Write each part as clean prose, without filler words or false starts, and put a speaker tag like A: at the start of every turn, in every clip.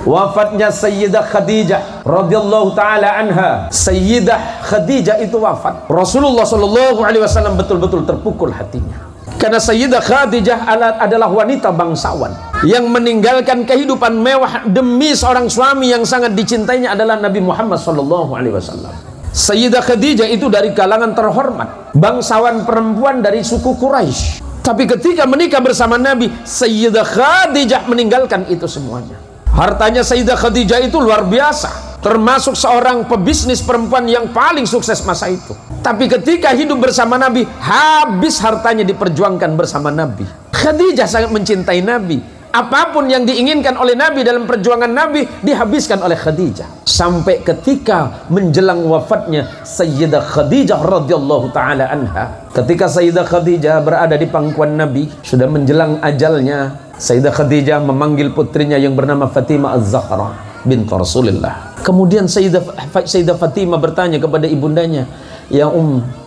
A: wafatnya Sayyidah Khadijah radhiyallahu taala anha. Sayyidah Khadijah itu wafat. Rasulullah sallallahu alaihi wasallam betul-betul terpukul hatinya. Karena Sayyidah Khadijah adalah wanita bangsawan yang meninggalkan kehidupan mewah demi seorang suami yang sangat dicintainya adalah Nabi Muhammad sallallahu alaihi wasallam. Sayyidah Khadijah itu dari kalangan terhormat, bangsawan perempuan dari suku Quraisy. Tapi ketika menikah bersama Nabi, Sayyidah Khadijah meninggalkan itu semuanya. Hartanya Sayyidah Khadijah itu luar biasa, termasuk seorang pebisnis perempuan yang paling sukses masa itu. Tapi ketika hidup bersama Nabi, habis hartanya diperjuangkan bersama Nabi. Khadijah sangat mencintai Nabi. Apapun yang diinginkan oleh Nabi dalam perjuangan Nabi dihabiskan oleh Khadijah. Sampai ketika menjelang wafatnya Sayyidah Khadijah radhiyallahu taala anha. Ketika Sayyidah Khadijah berada di pangkuan Nabi, sudah menjelang ajalnya, Sayyidah Khadijah memanggil putrinya yang bernama Fatimah Az-Zahra bint Rasulullah. Kemudian Sayyidah Fatimah bertanya kepada ibundanya, "Ya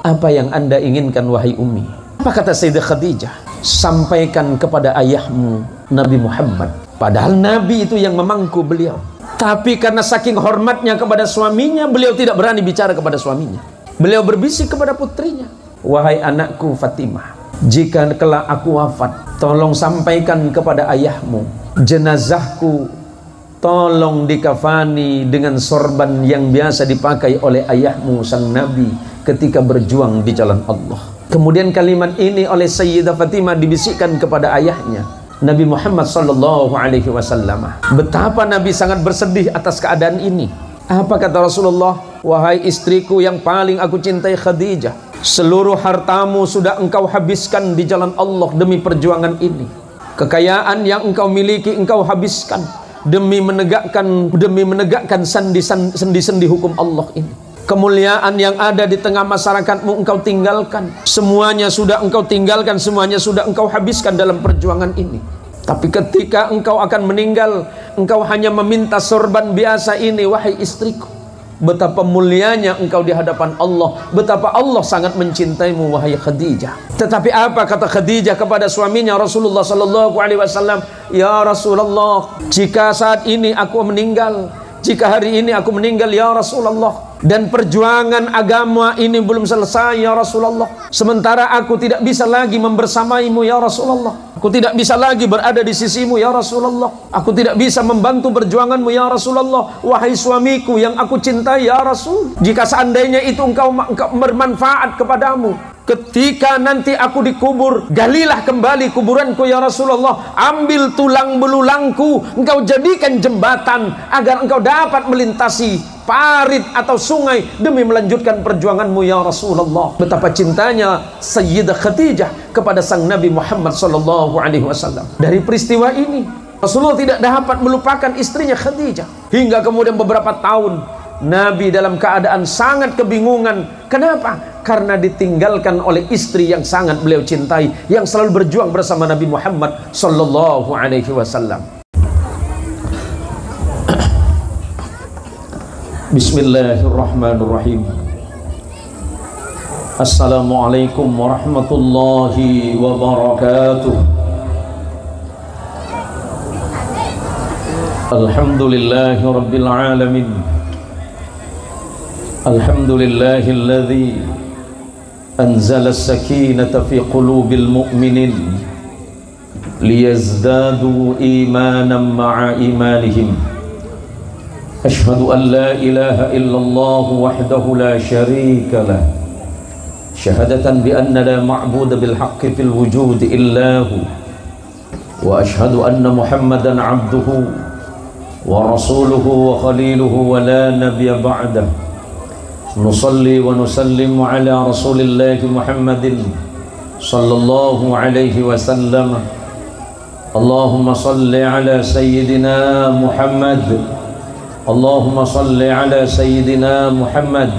A: apa yang Anda inginkan wahai Ummi?" Apa kata Sayyidah Khadijah? "Sampaikan kepada ayahmu Nabi Muhammad." Padahal Nabi itu yang memangku beliau. Tapi karena saking hormatnya kepada suaminya, beliau tidak berani bicara kepada suaminya. Beliau berbisik kepada putrinya, "Wahai anakku Fatimah, jika kelak aku wafat, tolong sampaikan kepada ayahmu, jenazahku tolong dikafani dengan sorban yang biasa dipakai oleh ayahmu sang Nabi ketika berjuang di jalan Allah." Kemudian kalimat ini oleh Sayyidah Fatimah dibisikkan kepada ayahnya, Nabi Muhammad sallallahu alaihi wasallam. Betapa Nabi sangat bersedih atas keadaan ini. Apa kata Rasulullah? "Wahai istriku yang paling aku cintai Khadijah, seluruh hartamu sudah engkau habiskan di jalan Allah demi perjuangan ini. Kekayaan yang engkau miliki engkau habiskan demi menegakkan sendi-sendi hukum Allah ini. Kemuliaan yang ada di tengah masyarakatmu engkau tinggalkan. Semuanya sudah engkau tinggalkan, semuanya sudah engkau habiskan dalam perjuangan ini. Tapi ketika engkau akan meninggal, engkau hanya meminta sorban biasa ini, wahai istriku. Betapa mulianya engkau di hadapan Allah, betapa Allah sangat mencintaimu wahai Khadijah." Tetapi apa kata Khadijah kepada suaminya Rasulullah sallallahu alaihi wasallam? "Ya Rasulullah, jika saat ini aku meninggal, jika hari ini aku meninggal ya Rasulullah, dan perjuangan agama ini belum selesai ya Rasulullah, sementara aku tidak bisa lagi membersamaimu ya Rasulullah, aku tidak bisa lagi berada di sisimu ya Rasulullah, aku tidak bisa membantu perjuanganmu ya Rasulullah, wahai suamiku yang aku cintai ya Rasul, jika seandainya itu engkau bermanfaat kepadamu, ketika nanti aku dikubur, galilah kembali kuburanku ya Rasulullah, ambil tulang belulangku, engkau jadikan jembatan agar engkau dapat melintasi parit atau sungai demi melanjutkan perjuanganmu ya Rasulullah." Betapa cintanya Sayyidah Khadijah kepada sang Nabi Muhammad sallallahu alaihi wasallam. Dari peristiwa ini Rasulullah tidak dapat melupakan istrinya Khadijah. Hingga kemudian beberapa tahun Nabi dalam keadaan sangat kebingungan. Kenapa? Karena ditinggalkan oleh istri yang sangat beliau cintai, yang selalu berjuang bersama Nabi Muhammad sallallahu alaihi wasallam. Bismillahirrahmanirrahim. Assalamualaikum warahmatullahi wabarakatuh. Alhamdulillahi rabbil alamin. Alhamdulillahilladzi anzala as-sakinata fi qulubil mu'minin liyazdadu imanan ma'a imanihim. Ashhadu an la ilaha illallah wahdahu la syarika lah, syahadatan bi anna la ma'buda bil haqqi fil wujudi illahu, wa ashhadu anna Muhammadan abduhu wa rasuluhu wa khaliluhu wa la nabiyya ba'dah. Nusalli wa nusallimu ala rasulillahi Muhammadin sallallahu alaihi wasallam. Allahumma salli ala sayyidina Muhammad, Allahumma salli ala sayyidina Muhammad,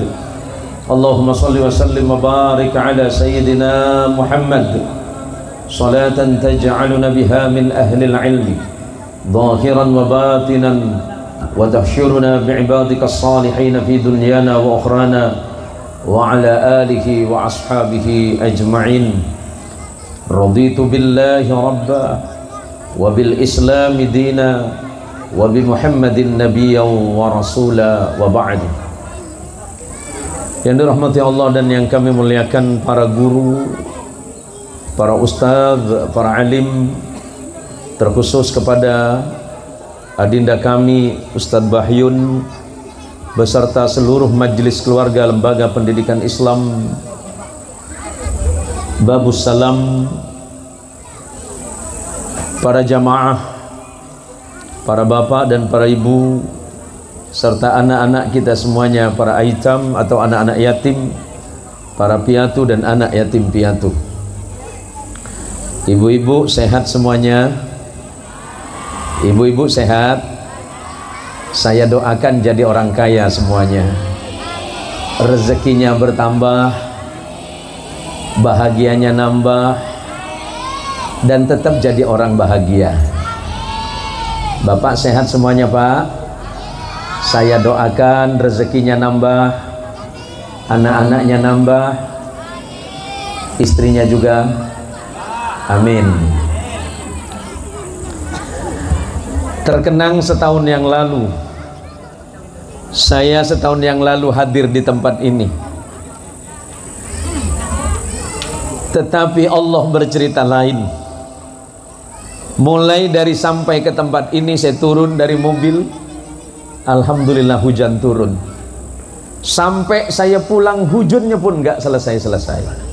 A: Allahumma salli wa sallim wa barik ala sayyidina Muhammad, salatan taj'aluna biha min ahli al-ilmi zahiran wa batinan, wa tahsyuruna bi'ibadika as-salihin fi dunyana wa ukhrana, wa ala alihi wa ashabihi ajma'in. Raditu billahi rabba wa bil islami dina wa bi Muhammadin nabiyyan wa rasula wa ba'du. Yang dirahmati Allah dan yang kami muliakan para guru, para ustadz, para alim, terkhusus kepada adinda kami Ustadz Bahyun beserta seluruh majelis keluarga Lembaga Pendidikan Islam Babus Salam, para jamaah, para bapak dan para ibu, serta anak-anak kita semuanya, para aitam atau anak-anak yatim, para piatu dan anak yatim piatu. Ibu-ibu sehat semuanya? Ibu-ibu sehat? Saya doakan jadi orang kaya semuanya, rezekinya bertambah, bahagianya nambah, dan tetap jadi orang bahagia. Bapak sehat semuanya Pak? Saya doakan rezekinya nambah, anak-anaknya nambah, istrinya juga. Amin. Terkenang setahun yang lalu, saya setahun yang lalu hadir di tempat ini. Tetapi Allah bercerita lain. Mulai dari sampai ke tempat ini saya turun dari mobil, alhamdulillah hujan turun. Sampai saya pulang hujannya pun nggak selesai-selesai.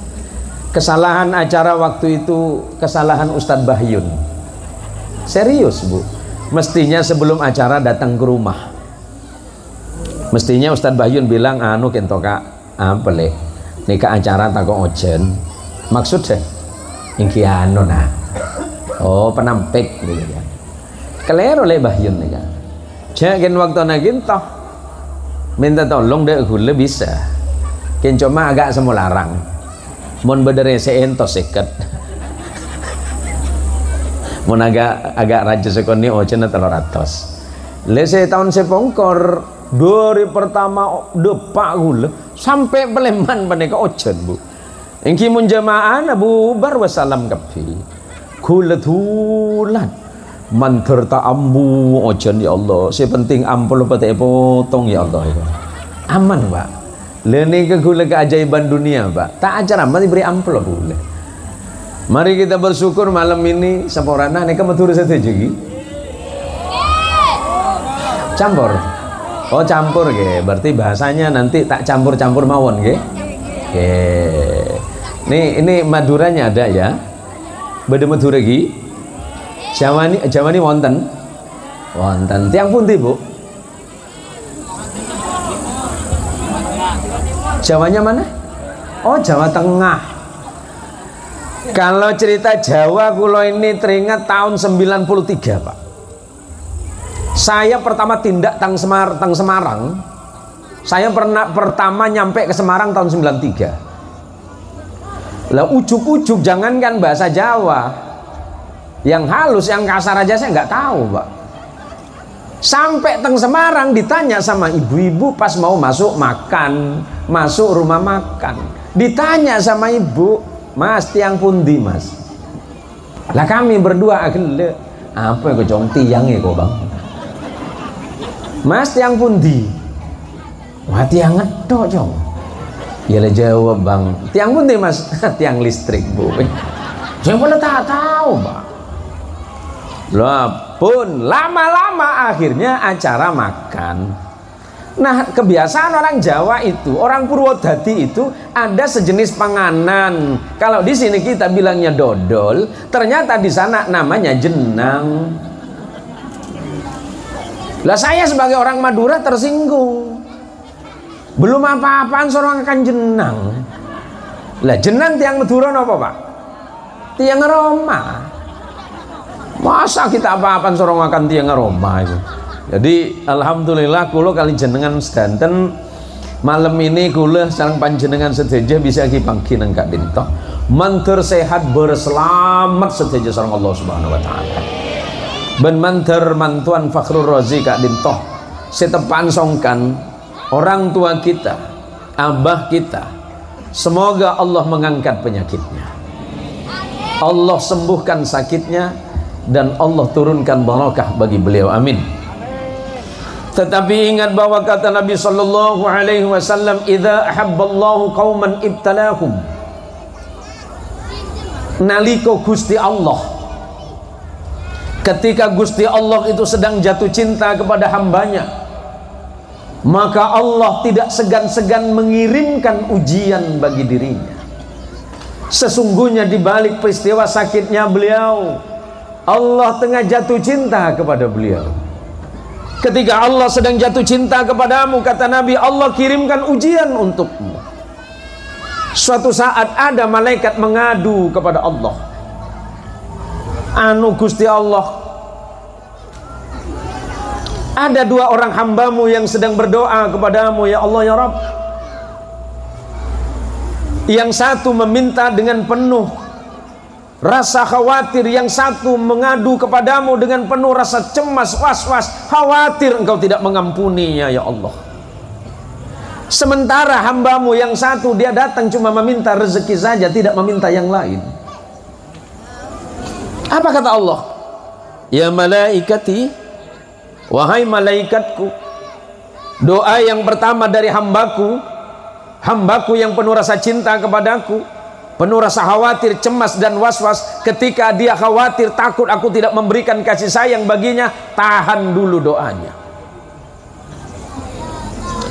A: Kesalahan acara waktu itu kesalahan Ustadz Bahyun. Serius Bu. Mestinya sebelum acara datang ke rumah. Mestinya Ustadz Bahyun bilang, anu kento kak, apa le? Nika acara tak kok ojen. Maksudnya, ingki anu nah. Oh penampik gitu ya. Kelero le Bahyun nih kan. Jangan waktu nagin toh minta tolong deh gula bisa. Ken cuma agak semularang. Mon bedere seentos seket. Mon agak raja sekoni ojen telur ratus. Lese tahun sepongkor dari pertama depak gula sampai Peleman paneka ojen Bu. Engki mun jamaah Abu Bar wassalam kapi. Gula tulan. Manter tak ambu ojen ya Allah. Si penting ampul pate potong ya Allah itu. Aman Pak. Lene ke gula keajaiban dunia Pak. Tak ajar aman diberi ampul boleh. Mari kita bersyukur malam ini saporana nek metur setuju iki. Campur. Oh campur ge. Berarti bahasanya nanti tak campur-campur mawon ge. Oke. Ini Maduranya ada ya. Bade Madura iki. Jawa ini wonten. Wonten. Tiang pundi Bu? Jawanya mana? Oh Jawa Tengah. Kalau cerita Jawa kulo ini teringat tahun 93 Pak. Saya pertama tindak tang Semarang. Saya pernah pertama nyampe ke Semarang tahun 93. Lah ujuk-ujuk jangankan bahasa Jawa, yang halus, yang kasar aja saya nggak tahu Pak. Sampai teng Semarang ditanya sama ibu-ibu pas mau masuk makan, masuk rumah makan, ditanya sama ibu, Mas tiang pundi Mas? Lah kami berdua agak apa yang kocong tiang ya kok Bang? Mas tiang pundi? Wah tiang ngedok cong. Ya lah jawab Bang, tiang pundi Mas? Tiang listrik Bu. Saya pun tak tahu Pak. Lah pun lama-lama akhirnya acara makan. Nah kebiasaan orang Jawa itu, orang Purwodadi itu ada sejenis panganan. Kalau di sini kita bilangnya dodol, ternyata di sana namanya jenang. Lah saya sebagai orang Madura tersinggung. Belum apa-apaan seorang akan jenang. Lah jenang tiang Madura apa Pak? Tiang Roma. Masa kita apa-apaan seorang akan tiang Roma itu? Jadi alhamdulillah kulo kali jenengan sedanten malam ini kulo sareng panjenengan sedaja bisa dipanggi nang Kak Dinto. Mantur sehat berselamat sedaja sareng Allah Subhanahu wa taala. Ben mantur mantuan Fakhrul Razi Kak Dinto. Setepan songkan orang tua kita, abah kita. Semoga Allah mengangkat penyakitnya. Allah sembuhkan sakitnya dan Allah turunkan barakah bagi beliau. Amin. Tetapi ingat bahwa kata Nabi sallallahu alaihi wasallam, "Idza ahabballahu qauman ibtalahum." Naliko Gusti Allah, ketika Gusti Allah itu sedang jatuh cinta kepada hambanya, maka Allah tidak segan-segan mengirimkan ujian bagi dirinya. Sesungguhnya di balik peristiwa sakitnya beliau, Allah tengah jatuh cinta kepada beliau. Ketika Allah sedang jatuh cinta kepadamu, kata Nabi, Allah kirimkan ujian untukmu. Suatu saat ada malaikat mengadu kepada Allah, "Anu Gusti Allah, ada dua orang hambamu yang sedang berdoa kepadamu, ya Allah ya Rabb. Yang satu meminta dengan penuh rasa khawatir, yang satu mengadu kepadamu dengan penuh rasa cemas, was-was, khawatir engkau tidak mengampuninya ya Allah. Sementara hambamu yang satu, dia datang cuma meminta rezeki saja, tidak meminta yang lain." Apa kata Allah? "Ya malaikati, wahai malaikatku, doa yang pertama dari hambaku yang penuh rasa cinta kepadaku, penuh rasa khawatir, cemas dan was-was, ketika dia khawatir, takut aku tidak memberikan kasih sayang baginya, tahan dulu doanya.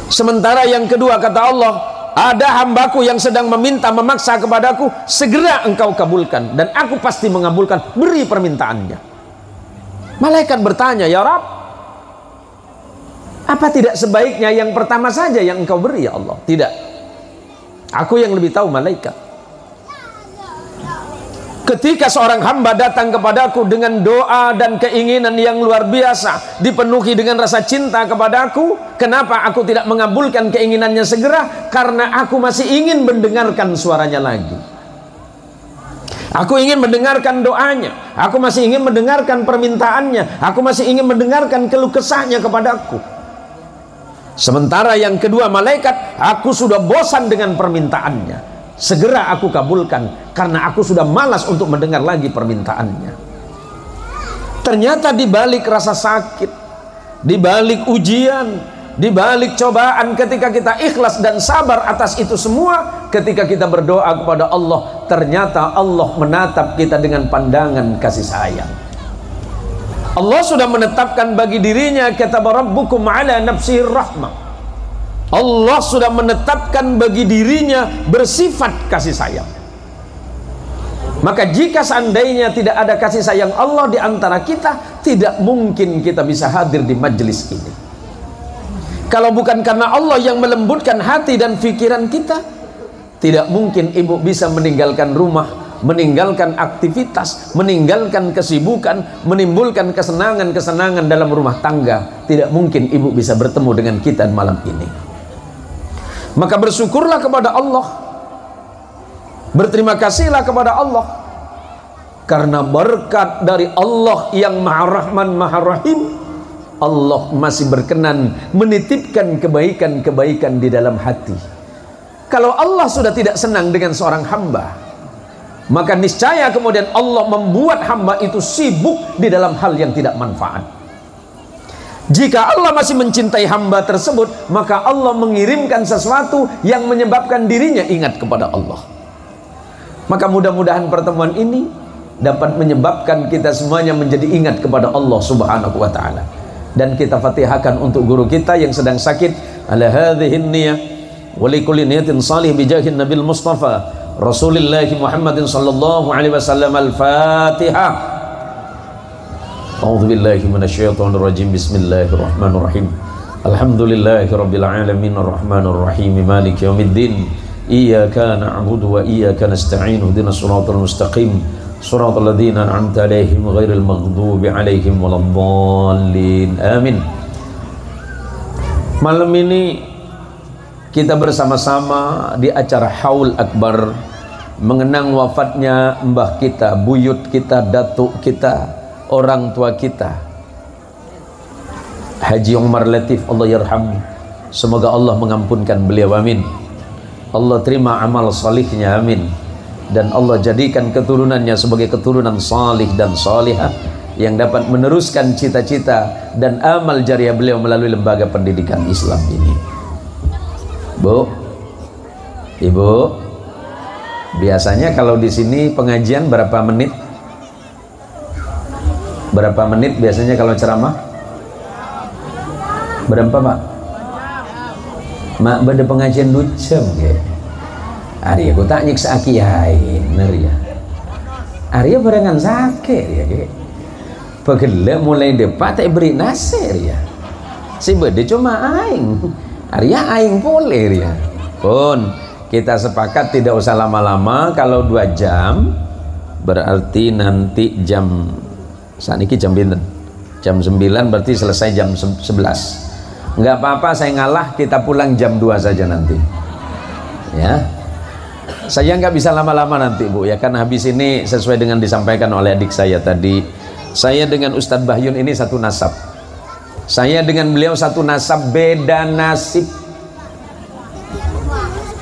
A: Sementara yang kedua, kata Allah, ada hambaku yang sedang meminta, memaksa kepadaku, segera engkau kabulkan, dan aku pasti mengabulkan, beri permintaannya." Malaikat bertanya, "Ya Rabb, apa tidak sebaiknya yang pertama saja yang engkau beri ya Allah?" "Tidak, aku yang lebih tahu malaikat. Ketika seorang hamba datang kepadaku dengan doa dan keinginan yang luar biasa, dipenuhi dengan rasa cinta kepadaku, kenapa aku tidak mengabulkan keinginannya segera? Karena aku masih ingin mendengarkan suaranya lagi. Aku ingin mendengarkan doanya, aku masih ingin mendengarkan permintaannya, aku masih ingin mendengarkan keluh kesahnya kepadaku. Sementara yang kedua malaikat, aku sudah bosan dengan permintaannya, segera aku kabulkan, karena aku sudah malas untuk mendengar lagi permintaannya." Ternyata di balik rasa sakit, di balik ujian, di balik cobaan, ketika kita ikhlas dan sabar atas itu semua, ketika kita berdoa kepada Allah, ternyata Allah menatap kita dengan pandangan kasih sayang. Allah sudah menetapkan bagi dirinya, kataba rabbukum ala nafsihi rahmah. Allah sudah menetapkan bagi dirinya bersifat kasih sayang. Maka jika seandainya tidak ada kasih sayang Allah di antara kita, tidak mungkin kita bisa hadir di majelis ini. Kalau bukan karena Allah yang melembutkan hati dan pikiran kita, tidak mungkin ibu bisa meninggalkan rumah, meninggalkan aktivitas, meninggalkan kesibukan, menimbulkan kesenangan-kesenangan dalam rumah tangga. Tidak mungkin ibu bisa bertemu dengan kita malam ini. Maka bersyukurlah kepada Allah, berterima kasihlah kepada Allah, karena berkat dari Allah yang Maha Rahman Maha Rahim, Allah masih berkenan menitipkan kebaikan-kebaikan di dalam hati. Kalau Allah sudah tidak senang dengan seorang hamba, maka niscaya kemudian Allah membuat hamba itu sibuk di dalam hal yang tidak manfaat. Jika Allah masih mencintai hamba tersebut, maka Allah mengirimkan sesuatu yang menyebabkan dirinya ingat kepada Allah. Maka mudah-mudahan pertemuan ini dapat menyebabkan kita semuanya menjadi ingat kepada Allah Subhanahu wa ta'ala. Dan kita fatihahkan untuk guru kita yang sedang sakit, ala hadhihi niyah wa likulli niyatin salih bijahin nabil mustafa Rasulillah Muhammadin sallallahu alaihi wasallam. Al-Fatihah. A'udzu billahi minasyaitonir rajim. Bismillahirrahmanirrahim. Alhamdulillahi rabbil alamin arrahmanir rahim maliki yaumiddin. Iyyaka na'budu wa iyyaka nasta'in. Ihdinas siratal mustaqim. Shiratal ladzina an'amta 'alaihim ghairil maghdubi 'alaihim waladdallin. Amin. Malam ini kita bersama-sama di acara Haul Akbar mengenang wafatnya mbah kita, buyut kita, datuk kita, orang tua kita, Haji Umar Latif, Allah yarham. Semoga Allah mengampunkan beliau, amin. Allah terima amal salihnya, amin. Dan Allah jadikan keturunannya sebagai keturunan salih dan salihah yang dapat meneruskan cita-cita dan amal jariah beliau melalui lembaga pendidikan Islam ini. Bu, Ibu, biasanya kalau di sini pengajian berapa menit? Berapa menit biasanya kalau ceramah? Berapa, Pak? Mak pada pengajian 2 jam ya. Arya aku tak nyiksa kiai, bener ya. Arya barengan sakit ya. Pegele mulai depan tak beri nasir ya. Si bede cuma aing. Arya aing boleh ya. Pun kita sepakat tidak usah lama-lama. Kalau 2 jam berarti nanti jam saat ini jam binten. Jam 9 berarti selesai jam 11. Enggak apa-apa, saya ngalah, kita pulang jam 2 saja nanti ya. Saya nggak bisa lama-lama nanti Bu ya, kan habis ini sesuai dengan disampaikan oleh adik saya tadi, saya dengan Ustadz Bahyun ini satu nasab, saya dengan beliau satu nasab, beda nasib.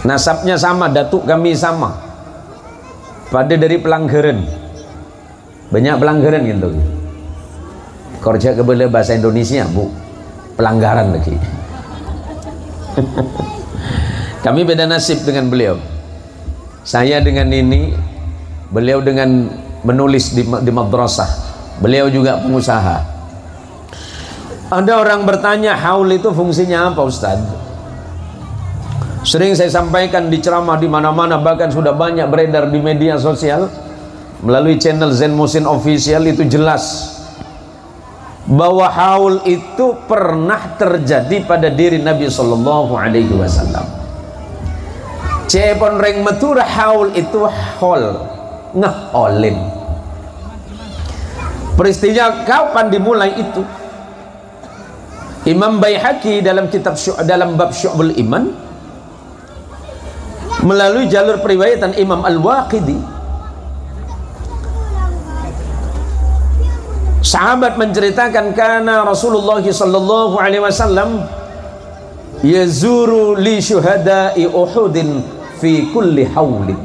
A: Nasabnya sama, datuk kami sama, pada dari Pelanggaran, banyak Pelanggaran gitu, kerja kebelah bahasa Indonesia Bu, pelanggaran lagi. Kami beda nasib dengan beliau. Saya dengan ini, beliau dengan menulis di madrasah, beliau juga pengusaha. Ada orang bertanya, haul itu fungsinya apa Ustaz? Sering saya sampaikan di ceramah di mana-mana, bahkan sudah banyak beredar di media sosial melalui channel Zen Musin Official, itu jelas bahwa haul itu pernah terjadi pada diri Nabi Sallallahu Alaihi Wasallam. Cepon reng metur haul itu hol ngeholin. Peristiwa kapan dimulai itu? Imam Baihaqi dalam kitab dalam bab Syu'bul Iman melalui jalur periwayatan Imam Al-Waqidi, sahabat menceritakan karena Rasulullah sallallahu alaihi wasallam yazuru li syuhada'i Uhudin fi kulli haulin.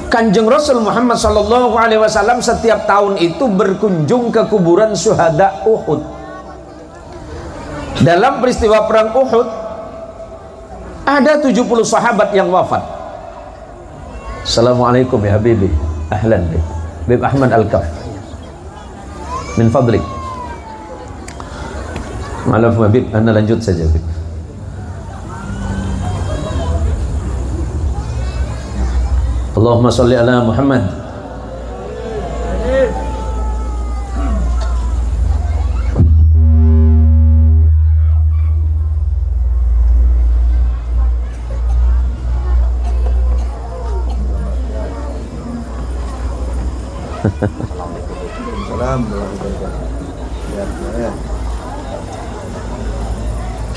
A: Kanjeng Rasul Muhammad sallallahu alaihi wasallam setiap tahun itu berkunjung ke kuburan syuhada Uhud. Dalam peristiwa perang Uhud ada 70 sahabat yang wafat. Assalamualaikum ya Habibi, ahlan Bib Ahmad Al-Kaf. Min fadlik, maaf Habib, anda lanjut saja Habib. Allahumma salli ala Muhammad.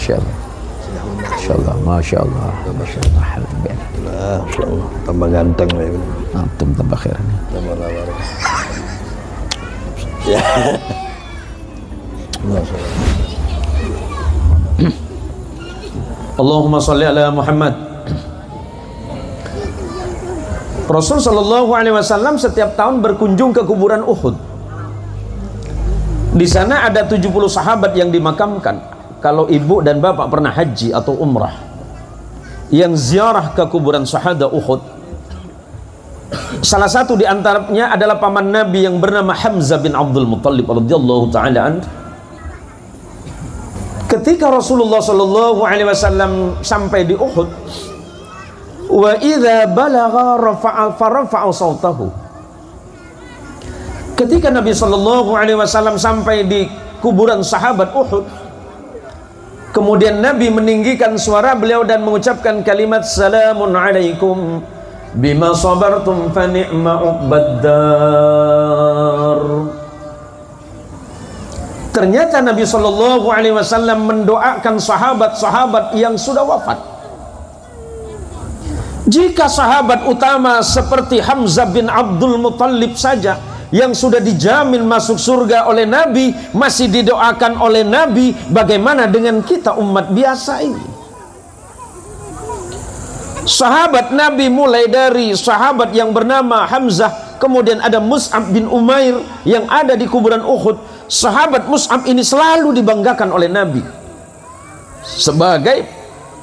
B: Insyaallah, masyaallah, masyaallah, alhamdulillah, masyaallah, tambah ganteng ya. Antum tambah khairan. Tambah lawar. Ya.
A: Allahumma salli ala Muhammad. Rasul sallallahu alaihi wasallam setiap tahun berkunjung ke kuburan Uhud. Di sana ada 70 sahabat yang dimakamkan. Kalau ibu dan bapak pernah haji atau umrah yang ziarah ke kuburan syuhada Uhud, salah satu di antaranya adalah paman Nabi yang bernama Hamzah bin Abdul Muttalib radhiyallahu taala anhu. Ketika Rasulullah sallallahu alaihi wasallam sampai di Uhud, wa idza balagha rafa'a sautahu. Ketika Nabi sallallahu alaihi wasallam sampai di kuburan sahabat Uhud, kemudian Nabi meninggikan suara beliau dan mengucapkan kalimat salamun alaikum bima sabartum fa ni'ma uqbaddar. Ternyata Nabi sallallahu alaihi wasallam mendoakan sahabat-sahabat yang sudah wafat. Jika sahabat utama seperti Hamzah bin Abdul Muttalib saja yang sudah dijamin masuk surga oleh Nabi masih didoakan oleh Nabi, bagaimana dengan kita umat biasa ini? Sahabat Nabi mulai dari sahabat yang bernama Hamzah kemudian ada Mus'ab bin Umair yang ada di kuburan Uhud. Sahabat Mus'ab ini selalu dibanggakan oleh Nabi sebagai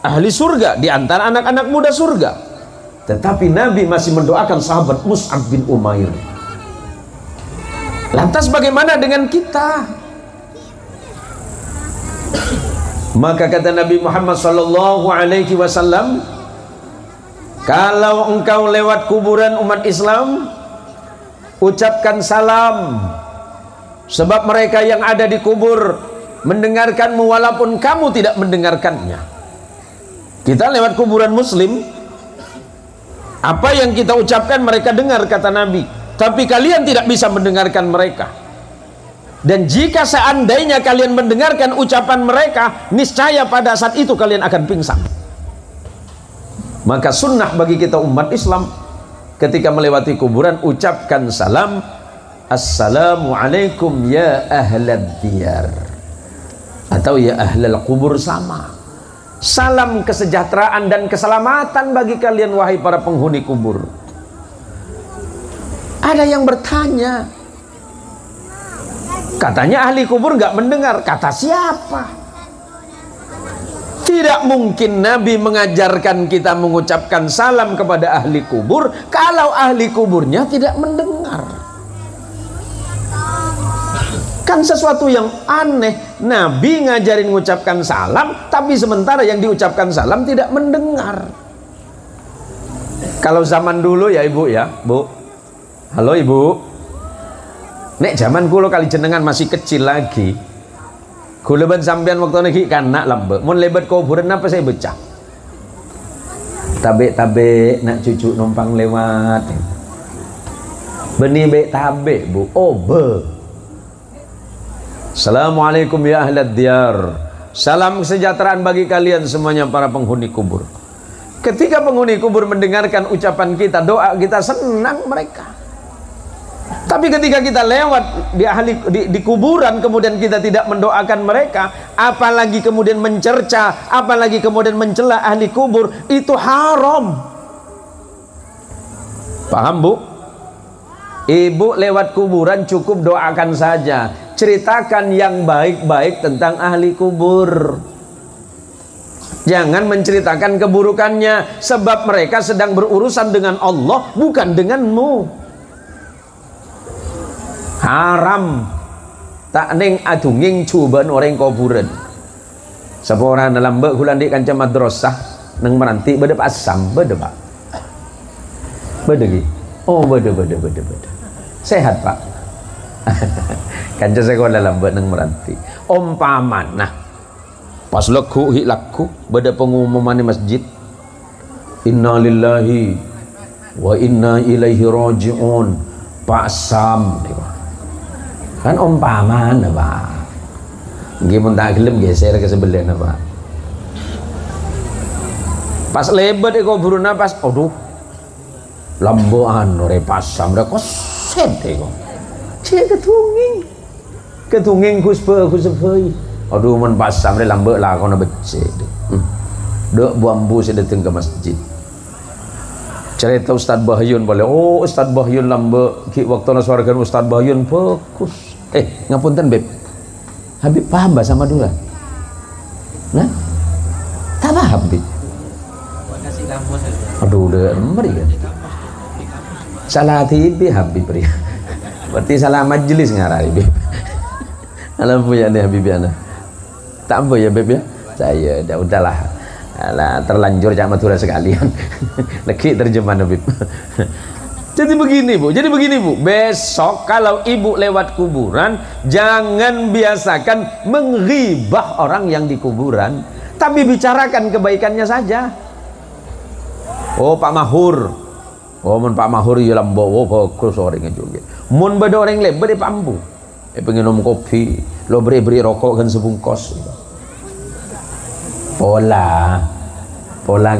A: ahli surga di antara anak-anak muda surga. Tetapi Nabi masih mendoakan sahabat Mus'ab bin Umair. Lantas bagaimana dengan kita? Maka kata Nabi Muhammad sallallahu alaihi wasallam, kalau engkau lewat kuburan umat Islam, ucapkan salam, sebab mereka yang ada di kubur mendengarkanmu walaupun kamu tidak mendengarkannya. Kita lewat kuburan muslim, apa yang kita ucapkan mereka dengar, kata Nabi, tapi kalian tidak bisa mendengarkan mereka. Dan jika seandainya kalian mendengarkan ucapan mereka, niscaya pada saat itu kalian akan pingsan. Maka sunnah bagi kita umat Islam, ketika melewati kuburan, ucapkan salam, assalamualaikum ya ahlad diyar, atau ya ahlal kubur, sama. Salam kesejahteraan dan keselamatan bagi kalian wahai para penghuni kubur. Ada yang bertanya, katanya ahli kubur nggak mendengar. Kata siapa? Tidak mungkin Nabi mengajarkan kita mengucapkan salam kepada ahli kubur kalau ahli kuburnya tidak mendengar. Kan sesuatu yang aneh. Nabi ngajarin mengucapkan salam, tapi sementara yang diucapkan salam tidak mendengar. Kalau zaman dulu ya ibu ya, bu, halo ibu, nek zaman kulo kali jenengan masih kecil lagi, kuleban sampean waktu niki kanak lambe, mun lebat kuburan apa saya becah, tabe nak cucu numpang lewat, benih be tabe bu, oh be. Assalamualaikum ya ahlad diyar, salam kesejahteraan bagi kalian semuanya para penghuni kubur. Ketika penghuni kubur mendengarkan ucapan kita, doa kita, senang mereka. Tapi ketika kita lewat di kuburan kemudian kita tidak mendoakan mereka, apalagi kemudian mencerca, apalagi kemudian mencela ahli kubur, itu haram. Paham bu? Ibu lewat kuburan cukup doakan saja, ceritakan yang baik-baik tentang ahli kubur. Jangan menceritakan keburukannya, sebab mereka sedang berurusan dengan Allah, bukan denganmu. Haram tak neng adunging cuban orang kuburan. Seorang dalam mbak hulan di kanca madrasah neng meranti beda asam beda pak, beda gi, oh beda. Sehat pak. Kanca sekolah dalam mbak neng meranti. Umpaman nah pas laku beda pengumuman di masjid, inna lillahi wa inna ilaihi raji'un, Pak Sam kan umpaman apa gimana tak gelem geser ke sebelah apa pas lebat eko buruna pas aduh lamboan ore pasam ora koset eko cek ketunging kusbei aduh mun pasam re lambe lah kono becek dek bambu saya datang ke masjid cerita Ustaz Bahyun boleh. Oh Ustaz Bahyun lambe ki waktu nasuarkan Ustaz Bahyun fokus. Ngapunten beb, Habib paham bahasa Madura? Nah, tak paham Habib. Aduh udah meri kan. Salah tibi Habib ya. Berarti salah majelis ngarai beb. Alam punya nih Habib ya. Tak apa ya beb ya. Saya udahlah. Alah, terlanjur jangan Madura sekalian. Lagi terjemahan Habib. Jadi begini bu, besok kalau ibu lewat kuburan, jangan biasakan menghibah orang yang di kuburan, tapi bicarakan kebaikannya saja. Oh Pak Mahur, oh mun Pak Mahur ya lambo, oh bagus orangnya juga. Mun beda orang lebar di pambu, pengen minum kopi, lo beri rokok kan sebungkus. Pola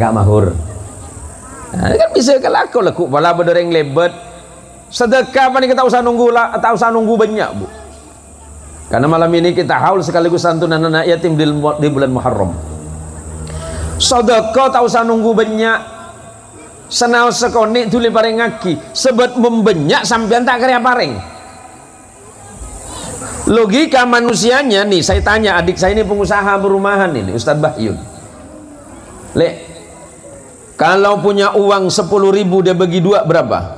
A: gak Mahur. Nah, kan bisa kelaku laku pala berdoreng lebat sedekah apa nih kita usah nunggu lah atau usah nunggu banyak bu, karena malam ini kita haul sekaligus santunan anak yatim di bulan Muharram. Sedekah tak usah nunggu banyak, Senaos sekonik tuli paring ngaki sebab membenyak sampean tak karya paring. Logika manusianya nih, saya tanya adik saya ini pengusaha perumahan ini, Ustadz Bahyun. Lek, kalau punya uang 10.000 dia bagi dua berapa?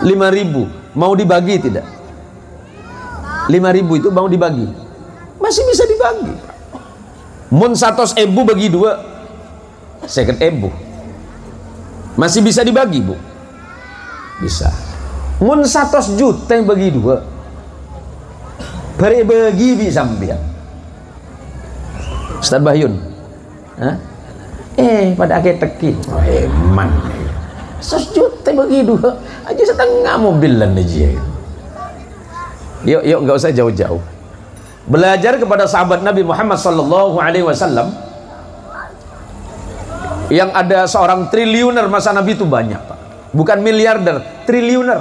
A: 5.000. Mau dibagi tidak? 5.000 itu mau dibagi? Masih bisa dibagi. Mun 100.000 bagi dua, 50.000. Masih bisa dibagi, Bu? Bisa. Mun 100 juta yang bagi dua, bagi bisa sampean. Ustaz Bahyun, pada akhir teki, eman. 100 juta bagi dua, aja setengah mobilan aja. Yuk, nggak usah jauh-jauh. Belajar kepada sahabat Nabi Muhammad sallallahu alaihi wasallam. Yang ada seorang triliuner masa Nabi itu banyak, Pak. Bukan miliarder, triliuner.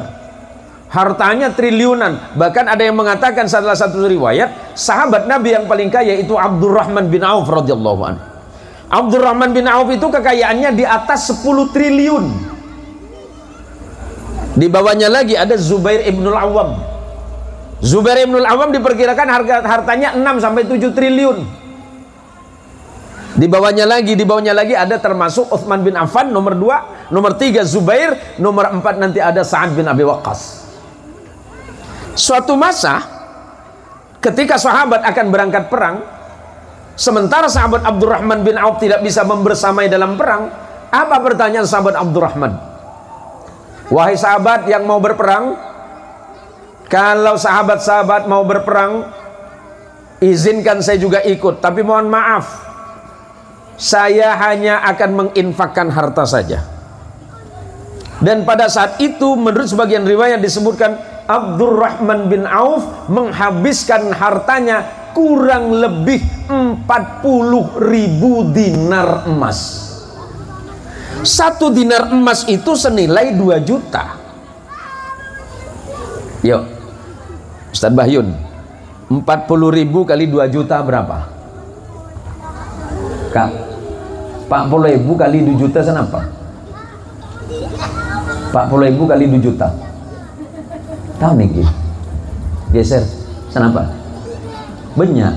A: Hartanya triliunan. Bahkan ada yang mengatakan salah satu riwayat, sahabat Nabi yang paling kaya itu Abdurrahman bin Auf radhiyallahu anhu. Abdurrahman bin Auf itu kekayaannya di atas 10 triliun. Di bawahnya lagi ada Zubair ibnul Awam. Zubair ibnul Awam diperkirakan hartanya 6 sampai 7 triliun. Di bawahnya lagi ada termasuk Utsman bin Affan nomor 2, nomor 3 Zubair, nomor 4 nanti ada Sa'ad bin Abi Waqqas. Suatu masa ketika sahabat akan berangkat perang, sementara sahabat Abdurrahman bin Auf tidak bisa membersamai dalam perang, apa pertanyaan sahabat Abdurrahman? Wahai sahabat yang mau berperang, kalau sahabat-sahabat mau berperang, izinkan saya juga ikut, tapi mohon maaf, saya hanya akan menginfakkan harta saja. Dan pada saat itu menurut sebagian riwayat disebutkan Abdurrahman bin Auf menghabiskan hartanya kurang lebih 40.000 dinar emas. 1 dinar emas itu senilai 2 juta. Yuk Ustadz Bahyun, 40.000 kali 2 juta berapa? Kak, 40.000 kali 2 juta senapa? 40.000 kali 2 juta. Tahu nih, geser senapa? Banyak.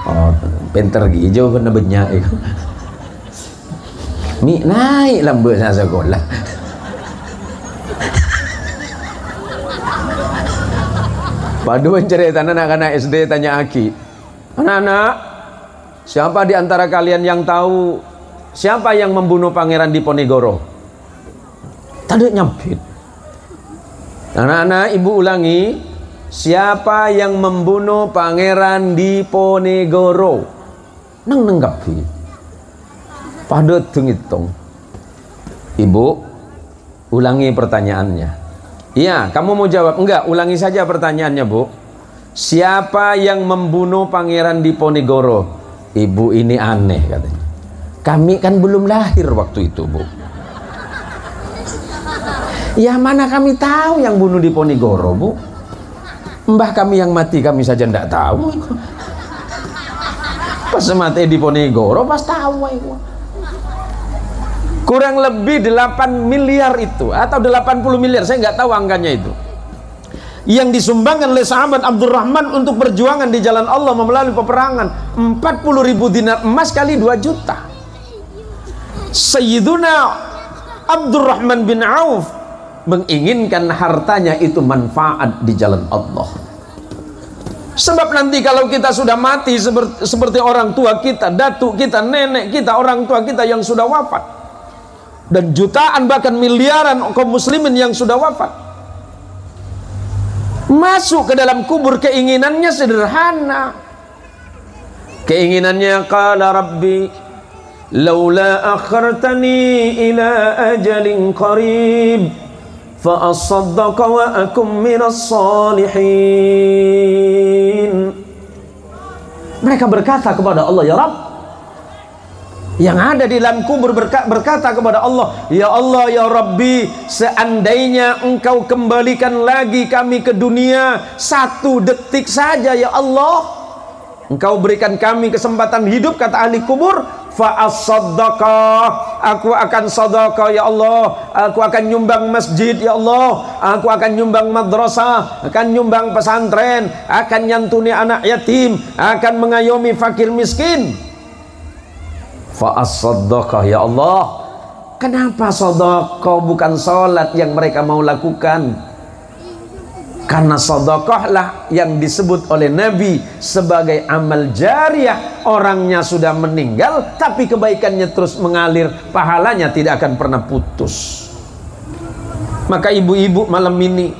A: Oh, pinter gitu jawabannya banyak. Mi naik lambat saya sekolah. Paduan cerita anak-anak SD tanya Aki, anak-anak, siapa di antara kalian yang tahu siapa yang membunuh Pangeran Diponegoro? Tadi nyampit. Anak-anak, ibu ulangi, siapa yang membunuh Pangeran Diponegoro? Nenggapi. Pada tengitong. Ibu, ulangi pertanyaannya. Iya, kamu mau jawab? Enggak, ulangi saja pertanyaannya, Bu. Siapa yang membunuh Pangeran Diponegoro? Ibu ini aneh katanya. Kami kan belum lahir waktu itu, Bu. Ya mana kami tahu yang bunuh Diponegoro, Bu. Mbah kami yang mati kami saja tidak tahu. Pas mati Diponegoro pas tahu. Kurang lebih 8 miliar itu atau 80 miliar, saya nggak tahu angkanya itu, yang disumbangkan oleh sahabat Abdurrahman untuk perjuangan di jalan Allah melalui peperangan. 40.000 dinar emas kali 2 juta. Sayyiduna Abdurrahman bin Auf menginginkan hartanya itu manfaat di jalan Allah. Sebab nanti kalau kita sudah mati seperti orang tua kita, datuk kita, nenek kita, orang tua kita yang sudah wafat, dan jutaan bahkan miliaran kaum muslimin yang sudah wafat, masuk ke dalam kubur keinginannya sederhana. Keinginannya, qala rabbi laula akhartani ila ajalin qarib fa asaddaqa wa akum minas salihin. Mereka berkata kepada Allah, ya Rabb, yang ada di dalam kubur berkata kepada Allah, ya Allah, ya Rabbi, seandainya engkau kembalikan lagi kami ke dunia 1 detik saja, ya Allah, engkau berikan kami kesempatan hidup, kata ahli kubur, Fa'as-saddaqah, aku akan sedekah ya Allah, aku akan nyumbang masjid ya Allah, aku akan nyumbang madrasah, akan nyumbang pesantren, akan nyantuni anak yatim, akan mengayomi fakir miskin. Fa'as-saddaqah ya Allah. Kenapa sedekah bukan salat yang mereka mau lakukan? Karena sedekahlah yang disebut oleh Nabi sebagai amal jariyah. Orangnya sudah meninggal tapi kebaikannya terus mengalir, pahalanya tidak akan pernah putus. Maka ibu-ibu malam ini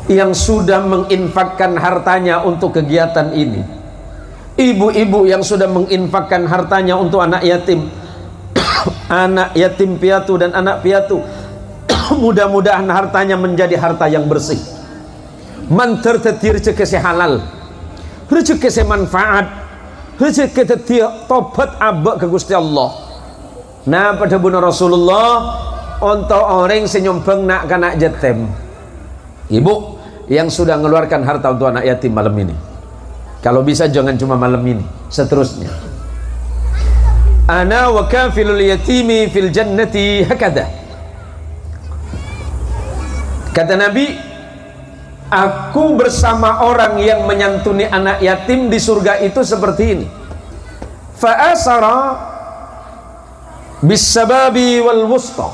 A: yang sudah menginfakkan hartanya untuk kegiatan ini, ibu-ibu yang sudah menginfakkan hartanya untuk anak yatim, anak yatim piatu dan anak piatu, mudah-mudahan hartanya menjadi harta yang bersih, manterteti rezeki halal, rezeki manfaat, rezeki tobat abak ke Gusti Allah. Nah pada bunuh Rasulullah untuk orang senyumpeng nak kanak yatim, ibu yang sudah mengeluarkan harta untuk anak yatim malam ini, kalau bisa jangan cuma malam ini, seterusnya. Ana wa kafilul yatimi fil jannati hakada. Kata Nabi, aku bersama orang yang menyantuni anak yatim di surga itu seperti ini. Fa'asara bisababi wal wusta.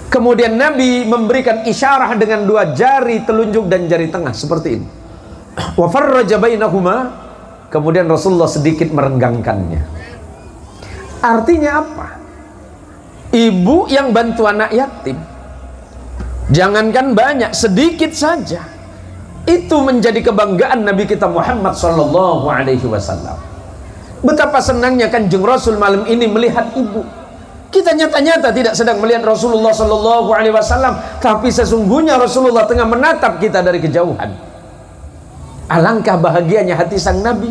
A: Kemudian Nabi memberikan isyarah dengan dua jari telunjuk dan jari tengah seperti ini. Wa farraja bainahuma. Kemudian Rasulullah sedikit merenggangkannya. Artinya apa? Ibu yang bantu anak yatim, jangankan banyak, sedikit saja, itu menjadi kebanggaan Nabi kita Muhammad sallallahu alaihi wasallam. Betapa senangnya Kanjeng Rasul malam ini melihat ibu. Kita nyata-nyata tidak sedang melihat Rasulullah sallallahu alaihi wasallam, tapi sesungguhnya Rasulullah tengah menatap kita dari kejauhan. Alangkah bahagianya hati sang Nabi.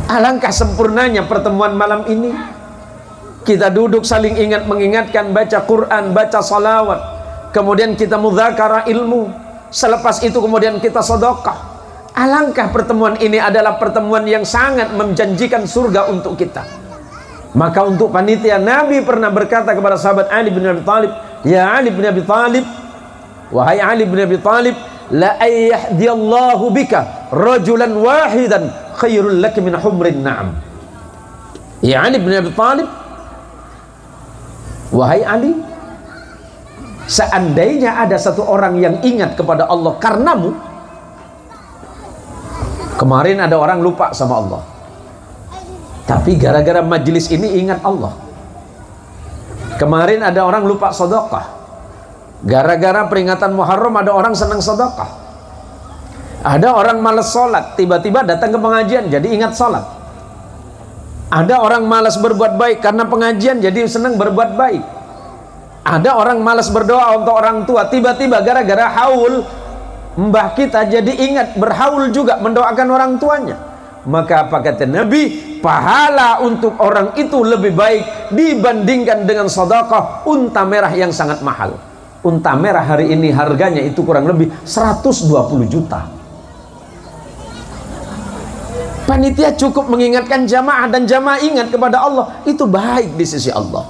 A: Alangkah sempurnanya pertemuan malam ini. Kita duduk saling ingat mengingatkan, baca Quran, baca salawat, kemudian kita mudzakarah ilmu, selepas itu kemudian kita sedekah. Alangkah pertemuan ini adalah pertemuan yang sangat menjanjikan surga untuk kita. Maka untuk panitia, Nabi pernah berkata kepada sahabat Ali bin Abi Thalib, ya Ali bin Abi Thalib, wahai Ali bin Abi Thalib, la ayyahdiyallahu bika rajulan wahidan khairul laki min humrin na'am. Ya Ali bin Abi Thalib, wahai Ali, seandainya ada satu orang yang ingat kepada Allah karenamu. Kemarin ada orang lupa sama Allah, tapi gara-gara majelis ini ingat Allah. Kemarin ada orang lupa sedekah, gara-gara peringatan Muharram ada orang senang sedekah. Ada orang malas sholat, tiba-tiba datang ke pengajian jadi ingat sholat. Ada orang malas berbuat baik, karena pengajian jadi senang berbuat baik. Ada orang malas berdoa untuk orang tua, tiba-tiba gara-gara haul mbah kita jadi ingat berhaul juga mendoakan orang tuanya. Maka apa kata Nabi? Pahala untuk orang itu lebih baik dibandingkan dengan sedekah unta merah yang sangat mahal. Unta merah hari ini harganya itu kurang lebih 120 juta. Panitia cukup mengingatkan jamaah, dan jamaah ingat kepada Allah, itu baik di sisi Allah.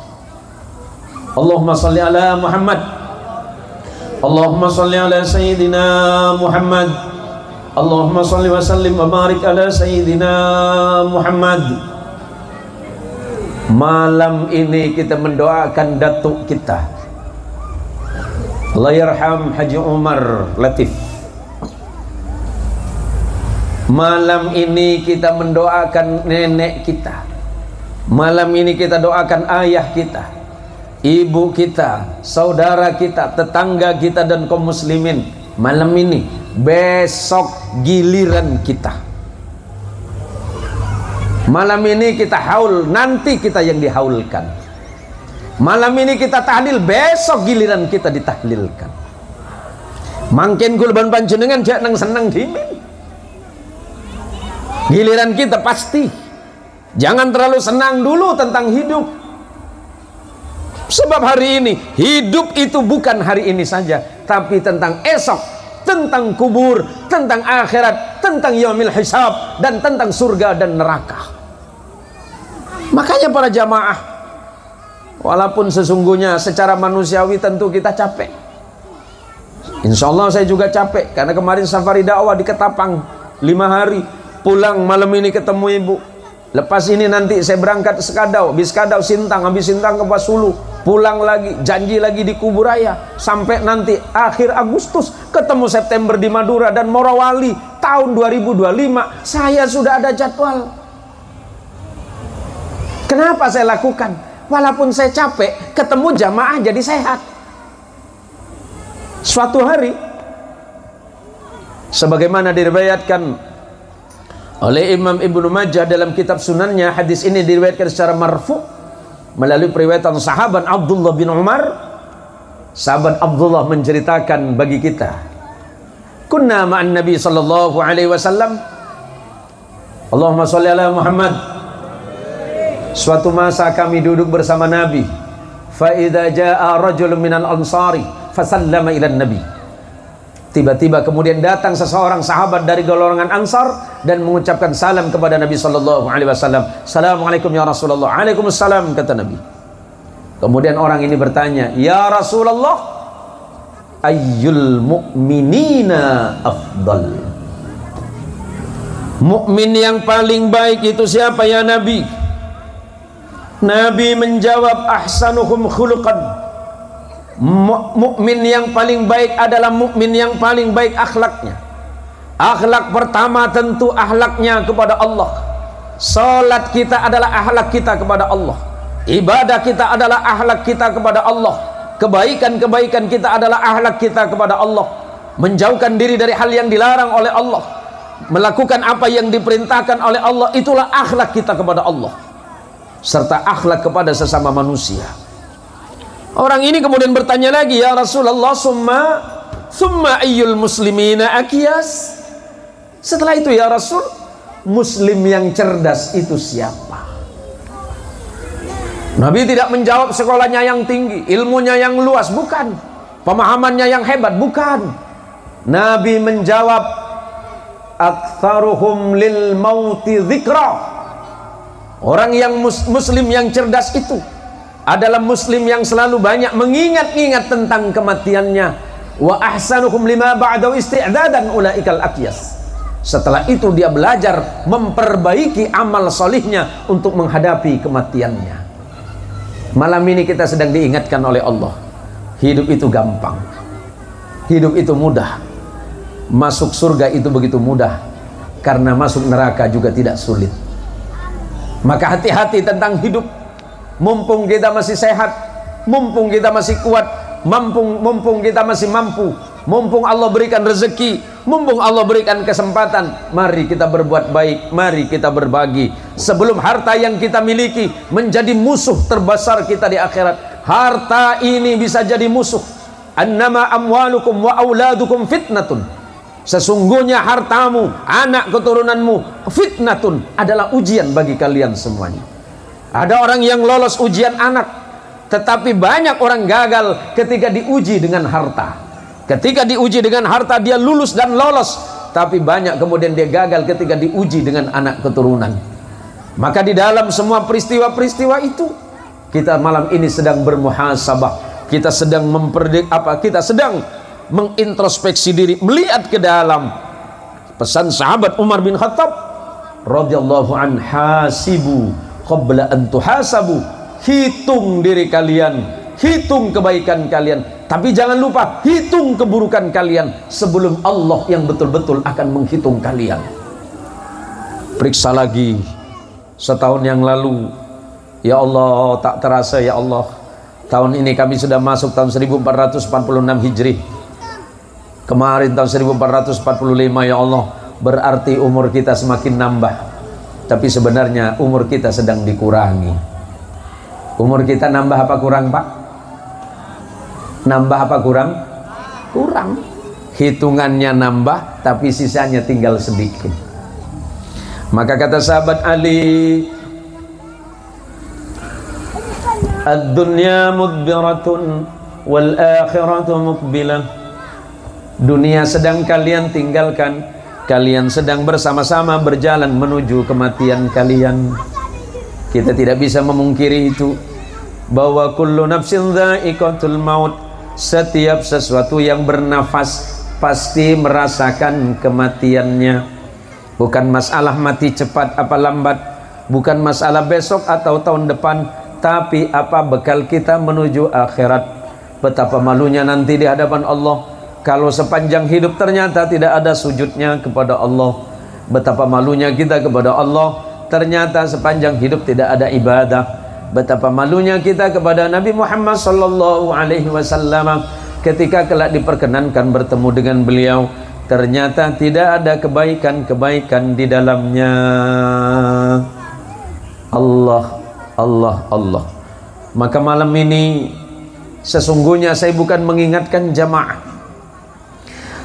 A: Allahumma salli ala Muhammad, Allahumma salli ala Sayyidina Muhammad, Allahumma salli wa sallim wa barik ala Sayyidina Muhammad. Malam ini kita mendoakan datuk kita, Allah yarham Haji Umar Latif. Malam ini kita mendoakan nenek kita. Malam ini kita doakan ayah kita, ibu kita, saudara kita, tetangga kita, dan kaum muslimin. Malam ini, besok giliran kita. Malam ini kita haul, nanti kita yang dihaulkan. Malam ini kita tahlil, besok giliran kita ditahlilkan. Mangkin kulban panjenengan jangan senang dimin. Giliran kita pasti. Jangan terlalu senang dulu tentang hidup. Sebab hari ini, hidup itu bukan hari ini saja, tapi tentang esok, tentang kubur, tentang akhirat, tentang yaumil hisab, dan tentang surga dan neraka. Makanya para jamaah, walaupun sesungguhnya secara manusiawi tentu kita capek. Insya Allah saya juga capek, karena kemarin safari dakwah di Ketapang 5 hari, pulang malam ini ketemu ibu. Lepas ini nanti saya berangkat ke Skadau, habis Skadau Sintang, habis Sintang ke Basulu, pulang lagi, janji lagi di Kuburaya, sampai nanti akhir Agustus, ketemu September di Madura dan Morowali tahun 2025. Saya sudah ada jadwal. Kenapa saya lakukan? Walaupun saya capek, ketemu jamaah jadi sehat. Suatu hari, sebagaimana diriwayatkan oleh Imam Ibnu Majah dalam kitab sunannya, hadis ini diriwayatkan secara marfu melalui periwayatan sahabat Abdullah bin Umar. Sahabat Abdullah menceritakan bagi kita, kunna ma'an Nabi sallallahu alaihi wasallam, Allahumma sholli ala Muhammad. Suatu masa kami duduk bersama Nabi, fa idza jaa rajulun minal ansari fasallama ila Nabi. Tiba-tiba kemudian datang seseorang sahabat dari golongan Ansar dan mengucapkan salam kepada Nabi sallallahu alaihi wasallam. Assalamualaikum ya Rasulullah. Waalaikumsalam, kata Nabi. Kemudian orang ini bertanya, ya Rasulullah, ayyul mu'minina afdal? Mukmin yang paling baik itu siapa ya Nabi? Nabi menjawab, ahsanuhum khuluqan. Mukmin yang paling baik adalah mukmin yang paling baik akhlaknya. Akhlak pertama tentu akhlaknya kepada Allah. Salat kita adalah akhlak kita kepada Allah. Ibadah kita adalah akhlak kita kepada Allah. Kebaikan-kebaikan kita adalah akhlak kita kepada Allah. Menjauhkan diri dari hal yang dilarang oleh Allah, melakukan apa yang diperintahkan oleh Allah, itulah akhlak kita kepada Allah, serta akhlak kepada sesama manusia. Orang ini kemudian bertanya lagi, ya Rasulullah, summa ayyul muslimina aqyas? Setelah itu ya Rasul, muslim yang cerdas itu siapa? Nabi tidak menjawab sekolahnya yang tinggi, ilmunya yang luas, bukan. Pemahamannya yang hebat, bukan. Nabi menjawab, aktsaruhum lil mauti dzikra. Orang yang muslim yang cerdas itu adalah muslim yang selalu banyak mengingat-ingat tentang kematiannya. Wa ahsanuhum lima ba'dahu isti'dadan ulaikal aqyas. Setelah itu dia belajar memperbaiki amal solihnya untuk menghadapi kematiannya. Malam ini kita sedang diingatkan oleh Allah, hidup itu gampang, hidup itu mudah, masuk surga itu begitu mudah, karena masuk neraka juga tidak sulit. Maka hati-hati tentang hidup. Mumpung kita masih sehat, mumpung kita masih kuat, mumpung kita masih mampu, mumpung Allah berikan rezeki, mumpung Allah berikan kesempatan, mari kita berbuat baik, mari kita berbagi sebelum harta yang kita miliki menjadi musuh terbesar kita di akhirat. Harta ini bisa jadi musuh. Annama amwalukum wa auladukum fitnatun. Sesungguhnya hartamu, anak keturunanmu, fitnatun, adalah ujian bagi kalian semuanya. Ada orang yang lolos ujian anak, tetapi banyak orang gagal ketika diuji dengan harta. Ketika diuji dengan harta dia lulus dan lolos, tapi banyak kemudian dia gagal ketika diuji dengan anak keturunan. Maka di dalam semua peristiwa-peristiwa itu, kita malam ini sedang bermuhasabah, kita sedang kita sedang mengintrospeksi diri, melihat ke dalam. Pesan sahabat Umar bin Khattab radhiyallahu an, hasibu qabla an tuhasabu. Hitung diri kalian, hitung kebaikan kalian, tapi jangan lupa hitung keburukan kalian sebelum Allah yang betul-betul akan menghitung kalian. Periksa lagi setahun yang lalu, ya Allah, tak terasa ya Allah, tahun ini kami sudah masuk tahun 1446 Hijri. Kemarin tahun 1445, ya Allah, berarti umur kita semakin nambah. Tapi sebenarnya umur kita sedang dikurangi. Umur kita nambah apa kurang, Pak? Nambah apa kurang? Kurang. Hitungannya nambah, tapi sisanya tinggal sedikit. Maka kata sahabat Ali, ad-dunya mudbiratun wal akhiratu muqbilah. Dunia sedang kalian tinggalkan, kalian sedang bersama-sama berjalan menuju kematian kalian. Kita tidak bisa memungkiri itu, bahwa kullu nafsin dha'iqatul maut, setiap sesuatu yang bernafas pasti merasakan kematiannya. Bukan masalah mati cepat apa lambat, bukan masalah besok atau tahun depan, tapi apa bekal kita menuju akhirat. Betapa malunya nanti di hadapan Allah kalau sepanjang hidup ternyata tidak ada sujudnya kepada Allah. Betapa malunya kita kepada Allah ternyata sepanjang hidup tidak ada ibadah. Betapa malunya kita kepada Nabi Muhammad sallallahu alaihi wasallam ketika kelak diperkenankan bertemu dengan beliau, ternyata tidak ada kebaikan-kebaikan di dalamnya. Allah, Allah, Allah. Maka malam ini sesungguhnya saya bukan mengingatkan jamaah,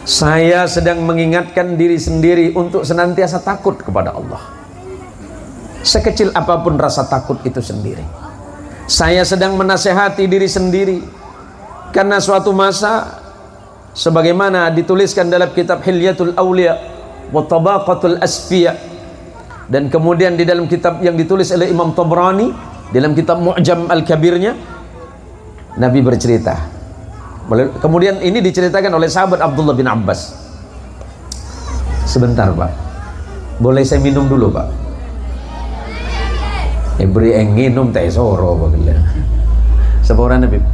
A: saya sedang mengingatkan diri sendiri untuk senantiasa takut kepada Allah. Sekecil apapun rasa takut itu sendiri. Saya sedang menasehati diri sendiri, karena suatu masa sebagaimana dituliskan dalam kitab Hilyatul Awliya wa Tabaqatul Asfiya, dan kemudian di dalam kitab yang ditulis oleh Imam Tabrani dalam kitab Mu'jam Al-Kabirnya, Nabi bercerita. Kemudian ini diceritakan oleh sahabat Abdullah bin Abbas. Sebentar Pak, boleh saya minum dulu Pak? Beri minum teh soro bagailah. Seporana Bib.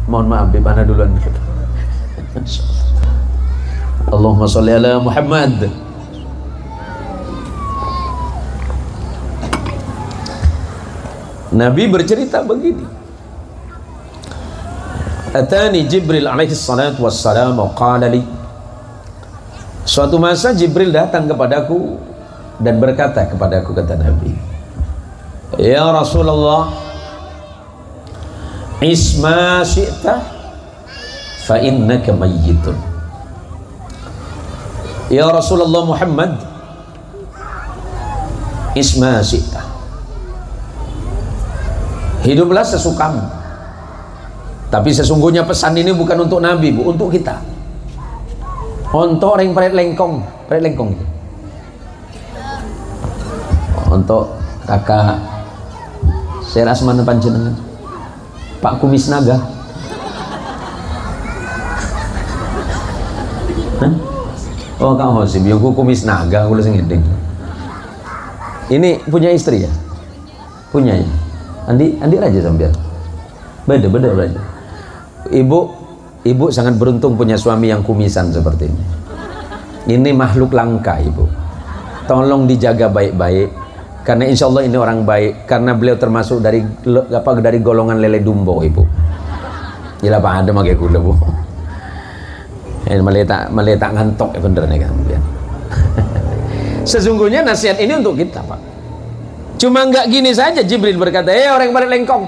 A: Mohon maaf Bib, ana duluan. Allahumma sholli ala Muhammad. Nabi bercerita begini. Atani Jibril alaihi salatu wassalam wa qala li. Suatu masa Jibril datang kepadaku dan berkata kepadaku, kata Nabi, ya Rasulullah, isma syi'ta fa innaka mayyitun. Ya Rasulullah Muhammad, isma syi'ta, hiduplah sesukamu. Tapi sesungguhnya pesan ini bukan untuk Nabi, Bu, untuk kita. Untuk orang paret lengkong, untuk kakak saya asmana panjenengan Pak Kumis Naga. Hah? Oh Kang Hosim, ya Kumis Naga, aku langsung ngedeng. Ini punya istri ya? Punya ya? Andi aja sambil. Beda aja. Ibu sangat beruntung punya suami yang kumisan seperti ini. Ini makhluk langka Ibu. Tolong dijaga baik-baik, karena insya Allah ini orang baik, karena beliau termasuk dari golongan lele dumbo Ibu. Gila Pak ada makai kuda Bu. Meletak ngantok ya bener nih kan. Sesungguhnya nasihat ini untuk kita Pak. Cuma nggak gini saja Jibril berkata, orang balik lengkong,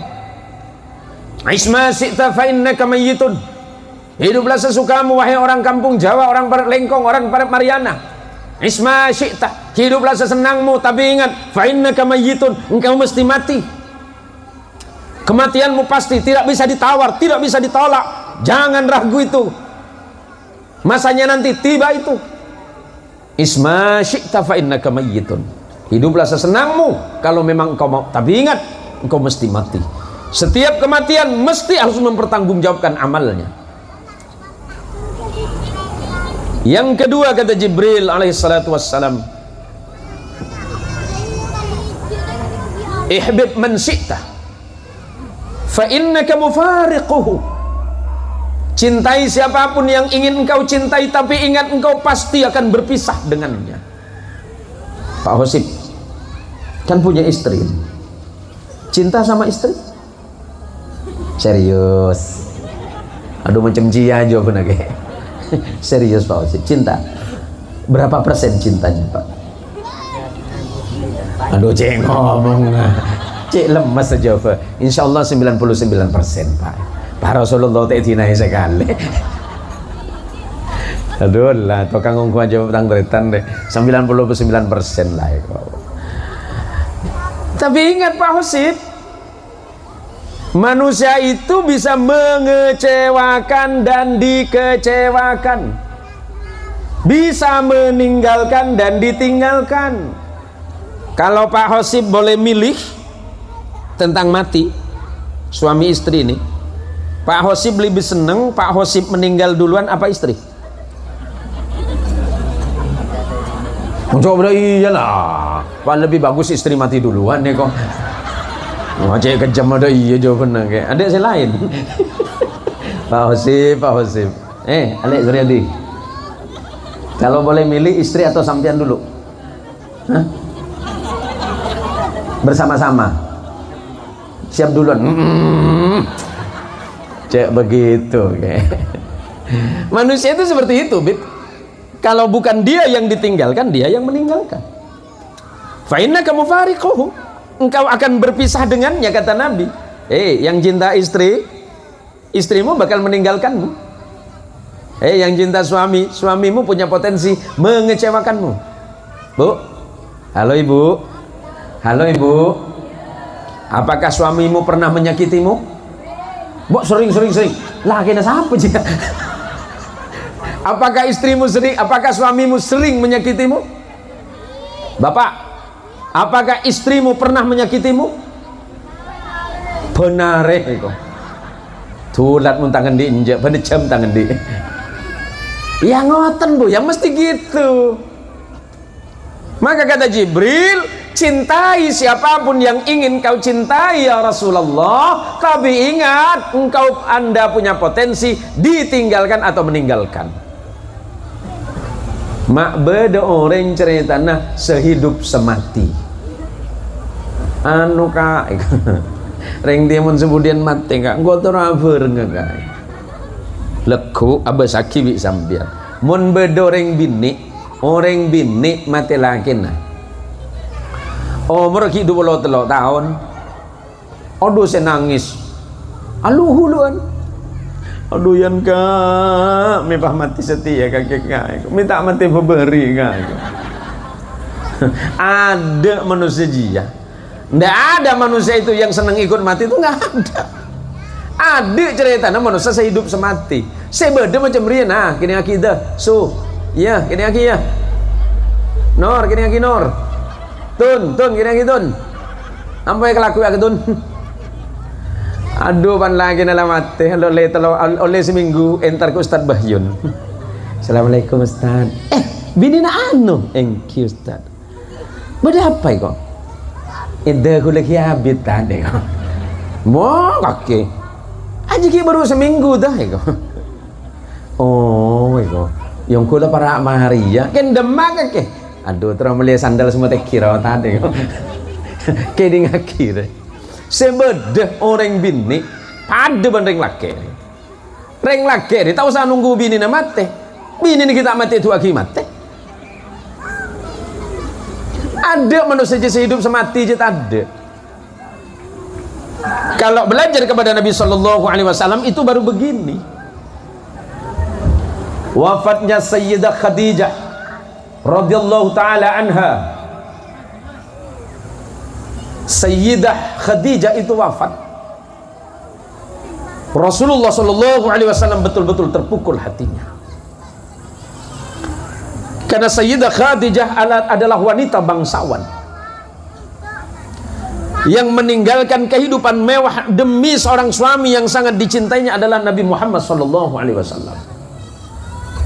A: isma syi'ta fa innaka mayyitun, hiduplah sesukamu wahai orang kampung Jawa, orang balik lengkong, orang balik Mariana. Isma syi'ta, hiduplah sesenangmu, tapi ingat, fa innaka mayyitun, engkau mesti mati. Kematianmu pasti, tidak bisa ditawar, tidak bisa ditolak. Jangan ragu itu, masanya nanti tiba itu. Isma syi'ta fa innaka mayyitun, hiduplah sesenangmu kalau memang engkau mau, tapi ingat, engkau mesti mati. Setiap kematian mesti harus mempertanggungjawabkan amalnya. Yang kedua kata Jibril alaihi salatu wassalam, ihbib man syi'ta fa innaka mufariquhu, cintai siapapun yang ingin engkau cintai, tapi ingat engkau pasti akan berpisah dengannya. Pak Hosip kan punya istri, cinta sama istri serius, aduh macam jia aja pun lagi. Serius Pak Hosip, cinta berapa persen cintanya Pak? Aduh cek ngomong, cek lemas saja Pak. Insya Allah 99% Pak. Pak Rasulullah tak dinai sekali. Aduh lah, tukang ngomong aja tentang beritan deh, 99% lah ya. Tapi ingat Pak Hosip, manusia itu bisa mengecewakan dan dikecewakan. bisa meninggalkan dan ditinggalkan. Kalau Pak Hosib boleh milih tentang mati suami istri ini, Pak Hosib lebih seneng Pak Hosib meninggal duluan apa istri? Coba iyalah, Pak lebih bagus istri mati duluan ya kok. Oh, cek kejam ada iya jawabannya kayak adik saya lain. Pak Hosib. Alek Zuryadi. Kalau boleh milih istri atau sampean dulu? Hah? Bersama-sama. Siap duluan. Cek begitu kayak. Manusia itu seperti itu, Bib. Kalau bukan dia yang ditinggalkan, dia yang meninggalkan. Fa innaka mufariquhu. Engkau akan berpisah dengannya, kata Nabi. Yang cinta istri, istrimu bakal meninggalkanmu. Yang cinta suami, suamimu punya potensi mengecewakanmu. Bu, halo ibu, halo ibu, apakah suamimu pernah menyakitimu? Bu, sering. Lah, kena siapa sih? Apakah istrimu sering, apakah suamimu sering menyakitimu? Bapak, apakah istrimu pernah menyakitimu? Benar kok. Tulat mun tangan diinjak, pada jam tangan di. Ya ngoten Bu, yang mesti gitu. Maka kata Jibril, cintai siapapun yang ingin kau cintai ya Rasulullah, tapi ingat Anda punya potensi ditinggalkan atau meninggalkan. Mak beda orang ceritanya sehidup semati. Anu kak, reng dia mun sebudian mati kak, gua terakhir nggak kak. Leku abas akibi sambian. Mun beda orang bini mati laki nah. Umur hidup 23 tahun. Aduh saya nangis. Aluhuluan. Aduh yan kak, mepah mati setia kakek kak, minta mati pemberi kak. Ada manusia jia, ndak ada manusia itu yang senang ikut mati itu nggak ada. Ada ceritanya manusia sehidup semati, sebeda macam rian. Nah, kini akidah, ya kini aki ya, Nor kini aki Nor, tun kini aki tun, ampai kelaku ya tun. Aduh pan lagi nala mati oleh seminggu entar ke Ustaz Bahyun. Assalamualaikum Ustaz. Bini na anu thank you Ustaz. Bada apa kok? Ida ku lagi habis tadi kok. Mau kaki aja ki baru seminggu dah kok. Oh kok yang kula para Maria kan demak kake. Aduh terus melihat sandal semua tak kira tadi kok. Keding akhir. Sebedah orang bini ada bandeng laki. Reng laki ni tahu saya nunggu bini na mati. Bini ni kita mati itu lagi mati. Ada manusia sehidup semati je ada. Kalau belajar kepada Nabi SAW itu baru begini. Wafatnya Sayyidah Khadijah radhiyallahu taala anha. Sayyidah Khadijah itu wafat. Rasulullah SAW betul-betul terpukul hatinya. Karena Sayyidah Khadijah adalah wanita bangsawan yang meninggalkan kehidupan mewah demi seorang suami yang sangat dicintainya adalah Nabi Muhammad SAW.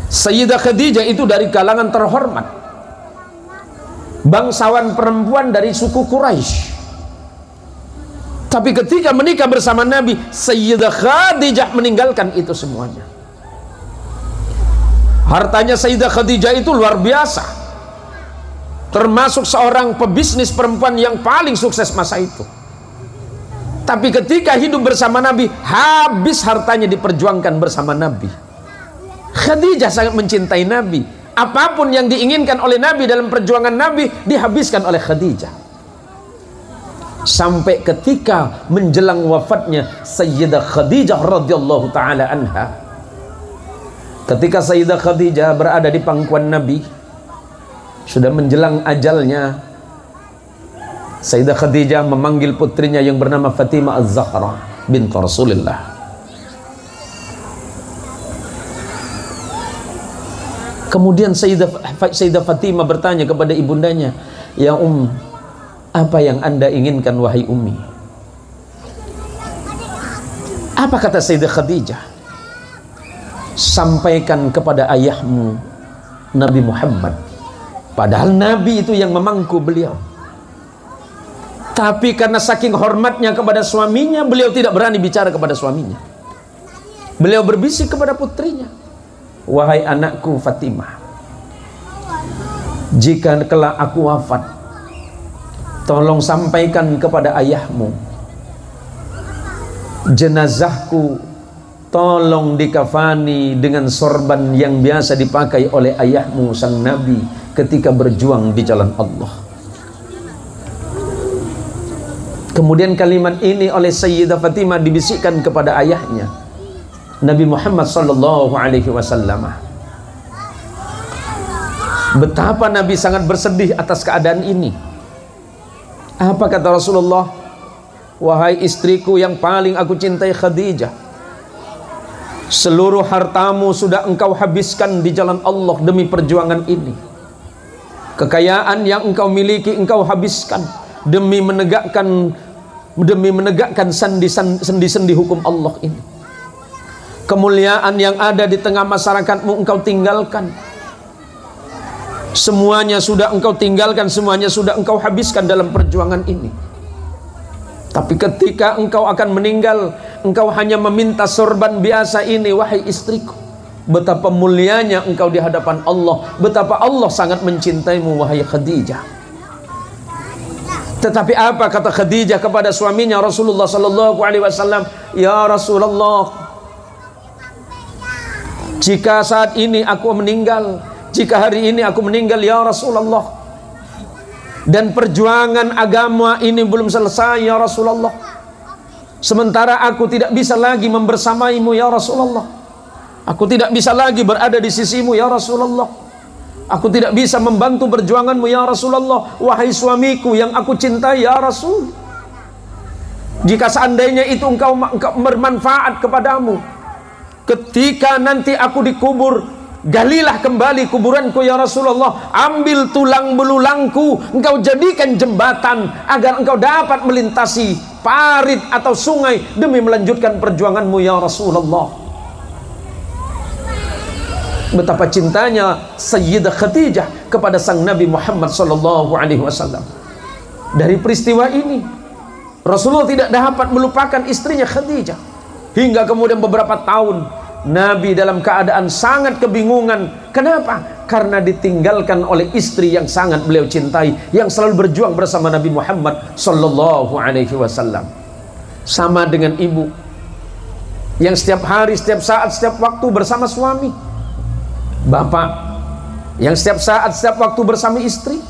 A: Sayyidah Khadijah itu dari kalangan terhormat, bangsawan perempuan dari suku Quraisy. Tapi ketika menikah bersama Nabi, Sayyidah Khadijah meninggalkan itu semuanya. Hartanya Sayyidah Khadijah itu luar biasa, termasuk seorang pebisnis perempuan yang paling sukses masa itu. Tapi ketika hidup bersama Nabi, habis hartanya diperjuangkan bersama Nabi. Khadijah sangat mencintai Nabi. Apapun yang diinginkan oleh Nabi dalam perjuangan Nabi dihabiskan oleh Khadijah. Sampai ketika menjelang wafatnya Sayyidah Khadijah radhiyallahu taala anha. Ketika Sayyidah Khadijah berada di pangkuan Nabi, sudah menjelang ajalnya, Sayyidah Khadijah memanggil putrinya yang bernama Fatimah Az-Zahra bint Rasulullah. Kemudian Sayyidah Fatimah bertanya kepada ibundanya, "Ya apa yang Anda inginkan wahai Ummi?" Apa kata Sayyidah Khadijah? "Sampaikan kepada ayahmu Nabi Muhammad." Padahal Nabi itu yang memangku beliau. Tapi karena saking hormatnya kepada suaminya, beliau tidak berani bicara kepada suaminya. Beliau berbisik kepada putrinya, "Wahai anakku Fatimah, jika kelak aku wafat, tolong sampaikan kepada ayahmu, jenazahku tolong dikafani dengan sorban yang biasa dipakai oleh ayahmu sang Nabi ketika berjuang di jalan Allah." Kemudian kalimat ini oleh Sayyidah Fatimah dibisikkan kepada ayahnya Nabi Muhammad sallallahu alaihi wasallam. Betapa Nabi sangat bersedih atas keadaan ini. Apa kata Rasulullah? "Wahai istriku yang paling aku cintai Khadijah, seluruh hartamu sudah engkau habiskan di jalan Allah demi perjuangan ini. Kekayaan yang engkau miliki engkau habiskan demi menegakkan sendi-sendi hukum Allah ini. Kemuliaan yang ada di tengah masyarakatmu engkau tinggalkan. Semuanya sudah engkau tinggalkan, semuanya sudah engkau habiskan dalam perjuangan ini. Tapi ketika engkau akan meninggal, engkau hanya meminta sorban biasa ini, wahai istriku. Betapa mulianya engkau di hadapan Allah, betapa Allah sangat mencintaimu wahai Khadijah." Tetapi apa kata Khadijah kepada suaminya Rasulullah sallallahu alaihi wasallam? "Ya Rasulullah, jika saat ini aku meninggal, jika hari ini aku meninggal ya Rasulullah, dan perjuangan agama ini belum selesai ya Rasulullah, sementara aku tidak bisa lagi membersamaimu ya Rasulullah, aku tidak bisa lagi berada di sisimu ya Rasulullah, aku tidak bisa membantu perjuanganmu ya Rasulullah, wahai suamiku yang aku cintai ya Rasul. Jika seandainya itu engkau bermanfaat kepadamu, ketika nanti aku dikubur, galilah kembali kuburanku ya Rasulullah, ambil tulang belulangku, engkau jadikan jembatan agar engkau dapat melintasi parit atau sungai demi melanjutkan perjuanganmu ya Rasulullah." Betapa cintanya Sayyidah Khadijah kepada sang Nabi Muhammad sallallahu alaihi wasallam. Dari peristiwa ini Rasulullah tidak dapat melupakan istrinya Khadijah. Hingga kemudian beberapa tahun Nabi dalam keadaan sangat kebingungan. Kenapa? Karena ditinggalkan oleh istri yang sangat beliau cintai, yang selalu berjuang bersama Nabi Muhammad sallallahu alaihi wasallam. Sama dengan ibu yang setiap hari, setiap saat, setiap waktu bersama suami. Bapak yang setiap saat, setiap waktu bersama istri.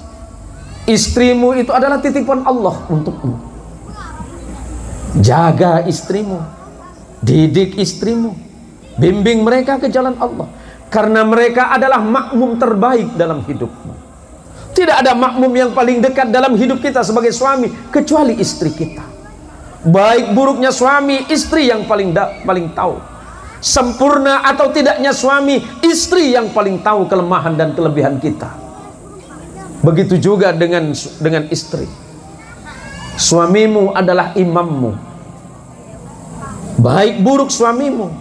A: Istrimu itu adalah titipan Allah untukmu. Jaga istrimu, didik istrimu, bimbing mereka ke jalan Allah, karena mereka adalah makmum terbaik dalam hidupmu. Tidak ada makmum yang paling dekat dalam hidup kita sebagai suami kecuali istri kita. Baik buruknya suami, istri yang paling tahu. Sempurna atau tidaknya suami, istri yang paling tahu kelemahan dan kelebihan kita. Begitu juga dengan istri. Suamimu adalah imammu. Baik buruk suamimu,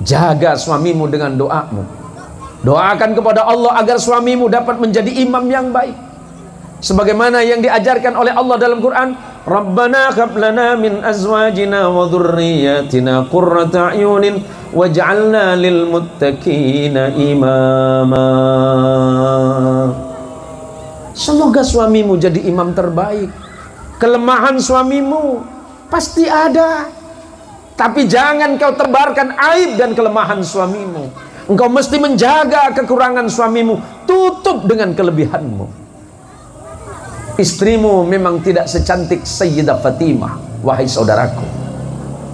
A: jaga suamimu dengan doamu. Doakan kepada Allah agar suamimu dapat menjadi imam yang baik, sebagaimana yang diajarkan oleh Allah dalam Quran, "Rabbana hab lana min azwajina wa dhurriyyatina qurrata a'yunin waj'alna lil muttaqina imama." Semoga suamimu jadi imam terbaik. Kelemahan suamimu pasti ada, tapi jangan kau tebarkan aib dan kelemahan suamimu. Engkau mesti menjaga kekurangan suamimu, tutup dengan kelebihanmu. Istrimu memang tidak secantik Sayyidah Fatimah, wahai saudaraku,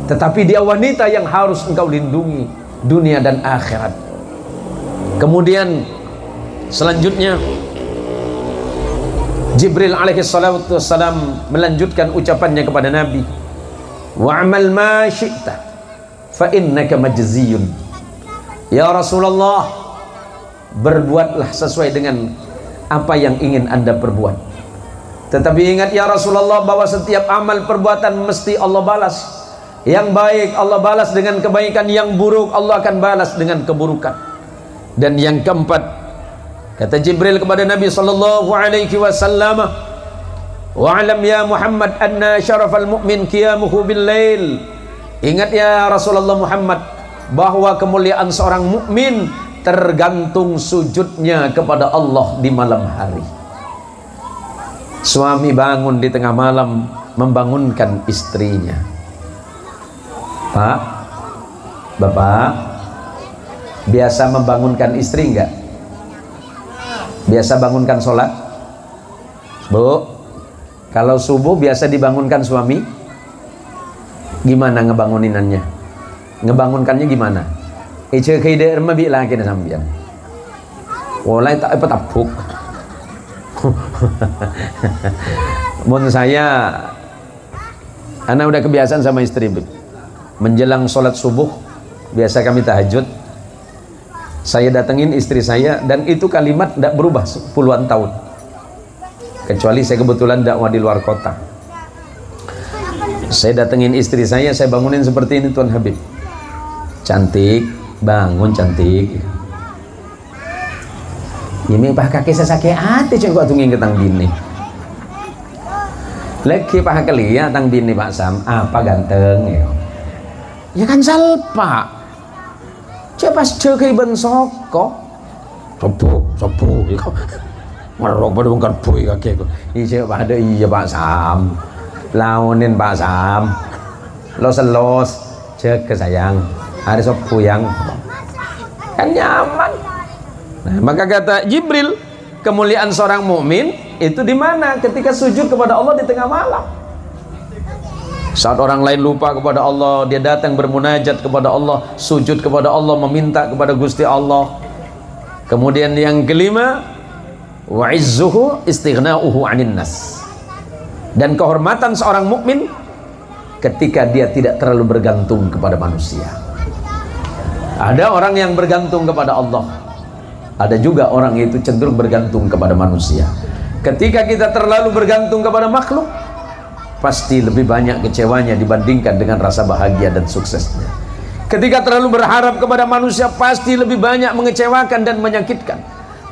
A: tetapi dia wanita yang harus engkau lindungi dunia dan akhirat. Kemudian selanjutnya Jibril alaihi salatu wassalam melanjutkan ucapannya kepada Nabi, "Wa'mal ma syi'ta fa innaka majziyun." Ya Rasulullah, berbuatlah sesuai dengan apa yang ingin Anda perbuat. Tetapi ingat ya Rasulullah bahwa setiap amal perbuatan mesti Allah balas. Yang baik Allah balas dengan kebaikan, yang buruk Allah akan balas dengan keburukan. Dan yang keempat, kata Jibril kepada Nabi sallallahu alaihi wasallam, "Wa'lam ya Muhammad anna syarafal mu'min qiyamuhu bil lail." Ingat ya Rasulullah Muhammad bahwa kemuliaan seorang mukmin tergantung sujudnya kepada Allah di malam hari. Suami bangun di tengah malam membangunkan istrinya. Pak, Bapak, biasa membangunkan istri enggak? Biasa bangunkan sholat? Bu, kalau subuh biasa dibangunkan suami? Gimana ngebanguninannya? Ngebangunkannya gimana? Ice kide erma bi lagi na sambian. Walai tak petapuk. Mun saya, anak udah kebiasaan sama istri. Menjelang sholat subuh biasa kami tahajud, saya datengin istri saya, dan itu kalimat tidak berubah puluhan tahun, kecuali saya kebetulan dakwah di luar kota. Saya datengin istri saya bangunin seperti ini, Tuan Habib, cantik, bangun cantik. Ini pak kaki saya sakit hati coba tungguin ketang bini. Lagi pak kelia tang bini Pak Sam, apa ganteng ya? Ya kan salpa. Coba cekai bensoko. Sopo. Marok pada bongkar boy kaki aku. Iya pada iya Pak Sam. Launin Pak Sam. Los cek ke sayang. Ada sopo yang kan nyaman. Nah, maka kata Jibril, kemuliaan seorang mukmin itu di mana? Ketika sujud kepada Allah di tengah malam. Saat orang lain lupa kepada Allah, dia datang bermunajat kepada Allah, sujud kepada Allah, meminta kepada Gusti Allah. Kemudian yang kelima, wa izzuhu istighna'uhu 'anil nas. Dan kehormatan seorang mukmin ketika dia tidak terlalu bergantung kepada manusia. Ada orang yang bergantung kepada Allah, ada juga orang itu cenderung bergantung kepada manusia. Ketika kita terlalu bergantung kepada makhluk, pasti lebih banyak kecewanya dibandingkan dengan rasa bahagia dan suksesnya. Ketika terlalu berharap kepada manusia, pasti lebih banyak mengecewakan dan menyakitkan.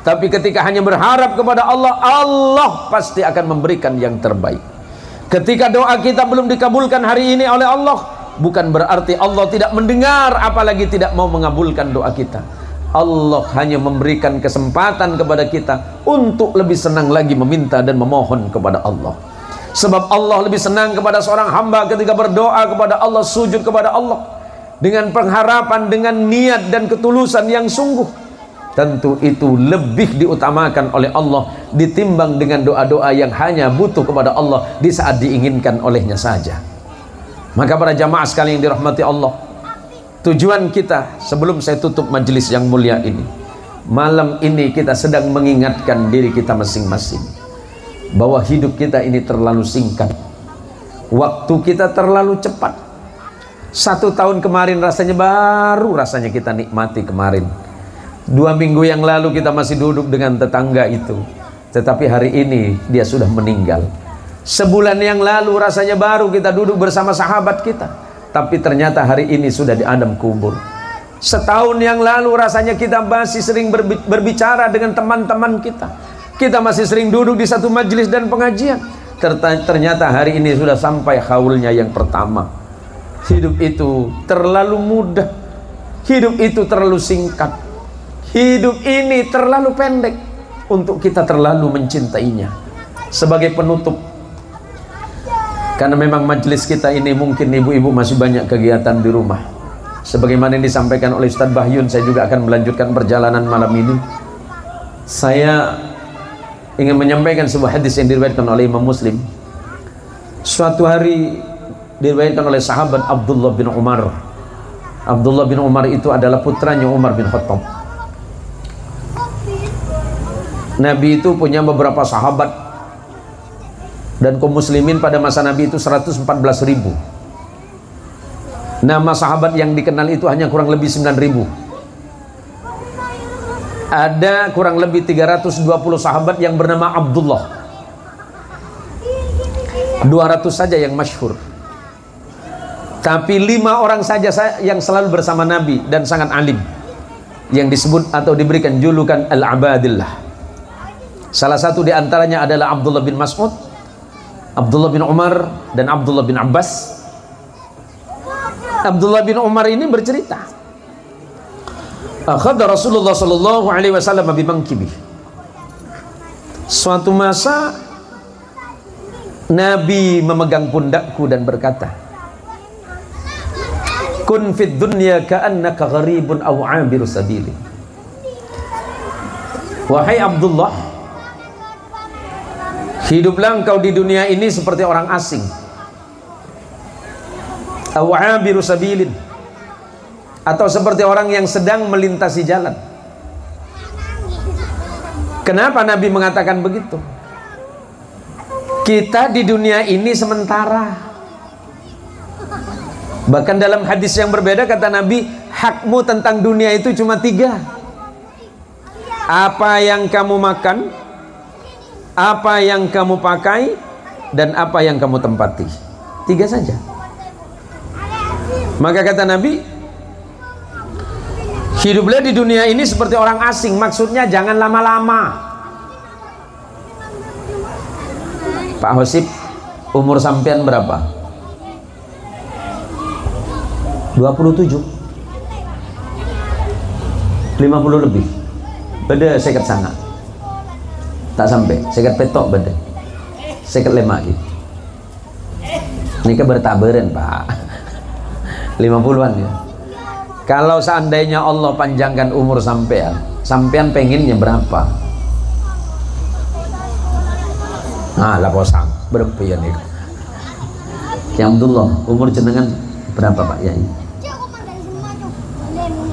A: Tapi ketika hanya berharap kepada Allah, Allah pasti akan memberikan yang terbaik. Ketika doa kita belum dikabulkan hari ini oleh Allah, bukan berarti Allah tidak mendengar, apalagi tidak mau mengabulkan doa kita. Allah hanya memberikan kesempatan kepada kita untuk lebih senang lagi meminta dan memohon kepada Allah. Sebab Allah lebih senang kepada seorang hamba ketika berdoa kepada Allah, sujud kepada Allah dengan pengharapan, dengan niat dan ketulusan yang sungguh. Tentu itu lebih diutamakan oleh Allah ditimbang dengan doa-doa yang hanya butuh kepada Allah di saat diinginkan olehnya saja. Maka para jamaah sekalian yang dirahmati Allah, tujuan kita sebelum saya tutup majelis yang mulia ini, malam ini kita sedang mengingatkan diri kita masing-masing bahwa hidup kita ini terlalu singkat, waktu kita terlalu cepat. 1 tahun kemarin rasanya baru rasanya kita nikmati kemarin. 2 minggu yang lalu kita masih duduk dengan tetangga itu, tetapi hari ini dia sudah meninggal. Sebulan yang lalu rasanya baru kita duduk bersama sahabat kita, tapi ternyata hari ini sudah di alam kubur. Setahun yang lalu rasanya kita masih sering berbicara dengan teman-teman kita, kita masih sering duduk di satu majelis dan pengajian. Ternyata hari ini sudah sampai haulnya yang pertama. Hidup itu terlalu mudah, hidup itu terlalu singkat, hidup ini terlalu pendek untuk kita terlalu mencintainya. Sebagai penutup, karena memang majelis kita ini mungkin ibu-ibu masih banyak kegiatan di rumah, sebagaimana yang disampaikan oleh Ustadz Bahyun, saya juga akan melanjutkan perjalanan malam ini. Saya ingin menyampaikan sebuah hadis yang diriwayatkan oleh Imam Muslim. Suatu hari diriwayatkan oleh sahabat Abdullah bin Umar. Abdullah bin Umar itu adalah putranya Umar bin Khattab. Nabi itu punya beberapa sahabat, dan kaum muslimin pada masa Nabi itu 114.000. Nama sahabat yang dikenal itu hanya kurang lebih 9.000. Ada kurang lebih 320 sahabat yang bernama Abdullah. 200 saja yang masyhur. Tapi 5 orang saja yang selalu bersama Nabi dan sangat alim, yang disebut atau diberikan julukan Al-Abadillah. Salah satu di antaranya adalah Abdullah bin Mas'ud, Abdullah bin Umar, dan Abdullah bin Abbas. Abdullah bin Umar ini bercerita, akhadha Rasulullah sallallahu alaihi wasallam bimangkibi. Suatu masa Nabi memegang pundakku dan berkata, kun fid dunya ka'annaka gharibun aw 'abiru sabili. Wahai Abdullah, hiduplah engkau di dunia ini seperti orang asing, aw 'abiru sabilin, atau seperti orang yang sedang melintasi jalan. Kenapa Nabi mengatakan begitu? Kita di dunia ini sementara. Bahkan dalam hadis yang berbeda kata Nabi, hakmu tentang dunia itu cuma 3. Apa yang kamu makan, apa yang kamu pakai, dan apa yang kamu tempati. 3 saja. Maka kata Nabi, hiduplah di dunia ini seperti orang asing. Maksudnya jangan lama-lama. Pak Hosip, umur sampean berapa? 27, 50 lebih. Beda seket sana. Tak sampai, seket petok beda. Seket lemak gitu. Ini kan bertabaran Pak. 50-an ya. Kalau seandainya Allah panjangkan umur sampean pengennya berapa? Nah, lah posang berapa ya nih? Ya Abdullah, umur jenengan berapa Pak Yai?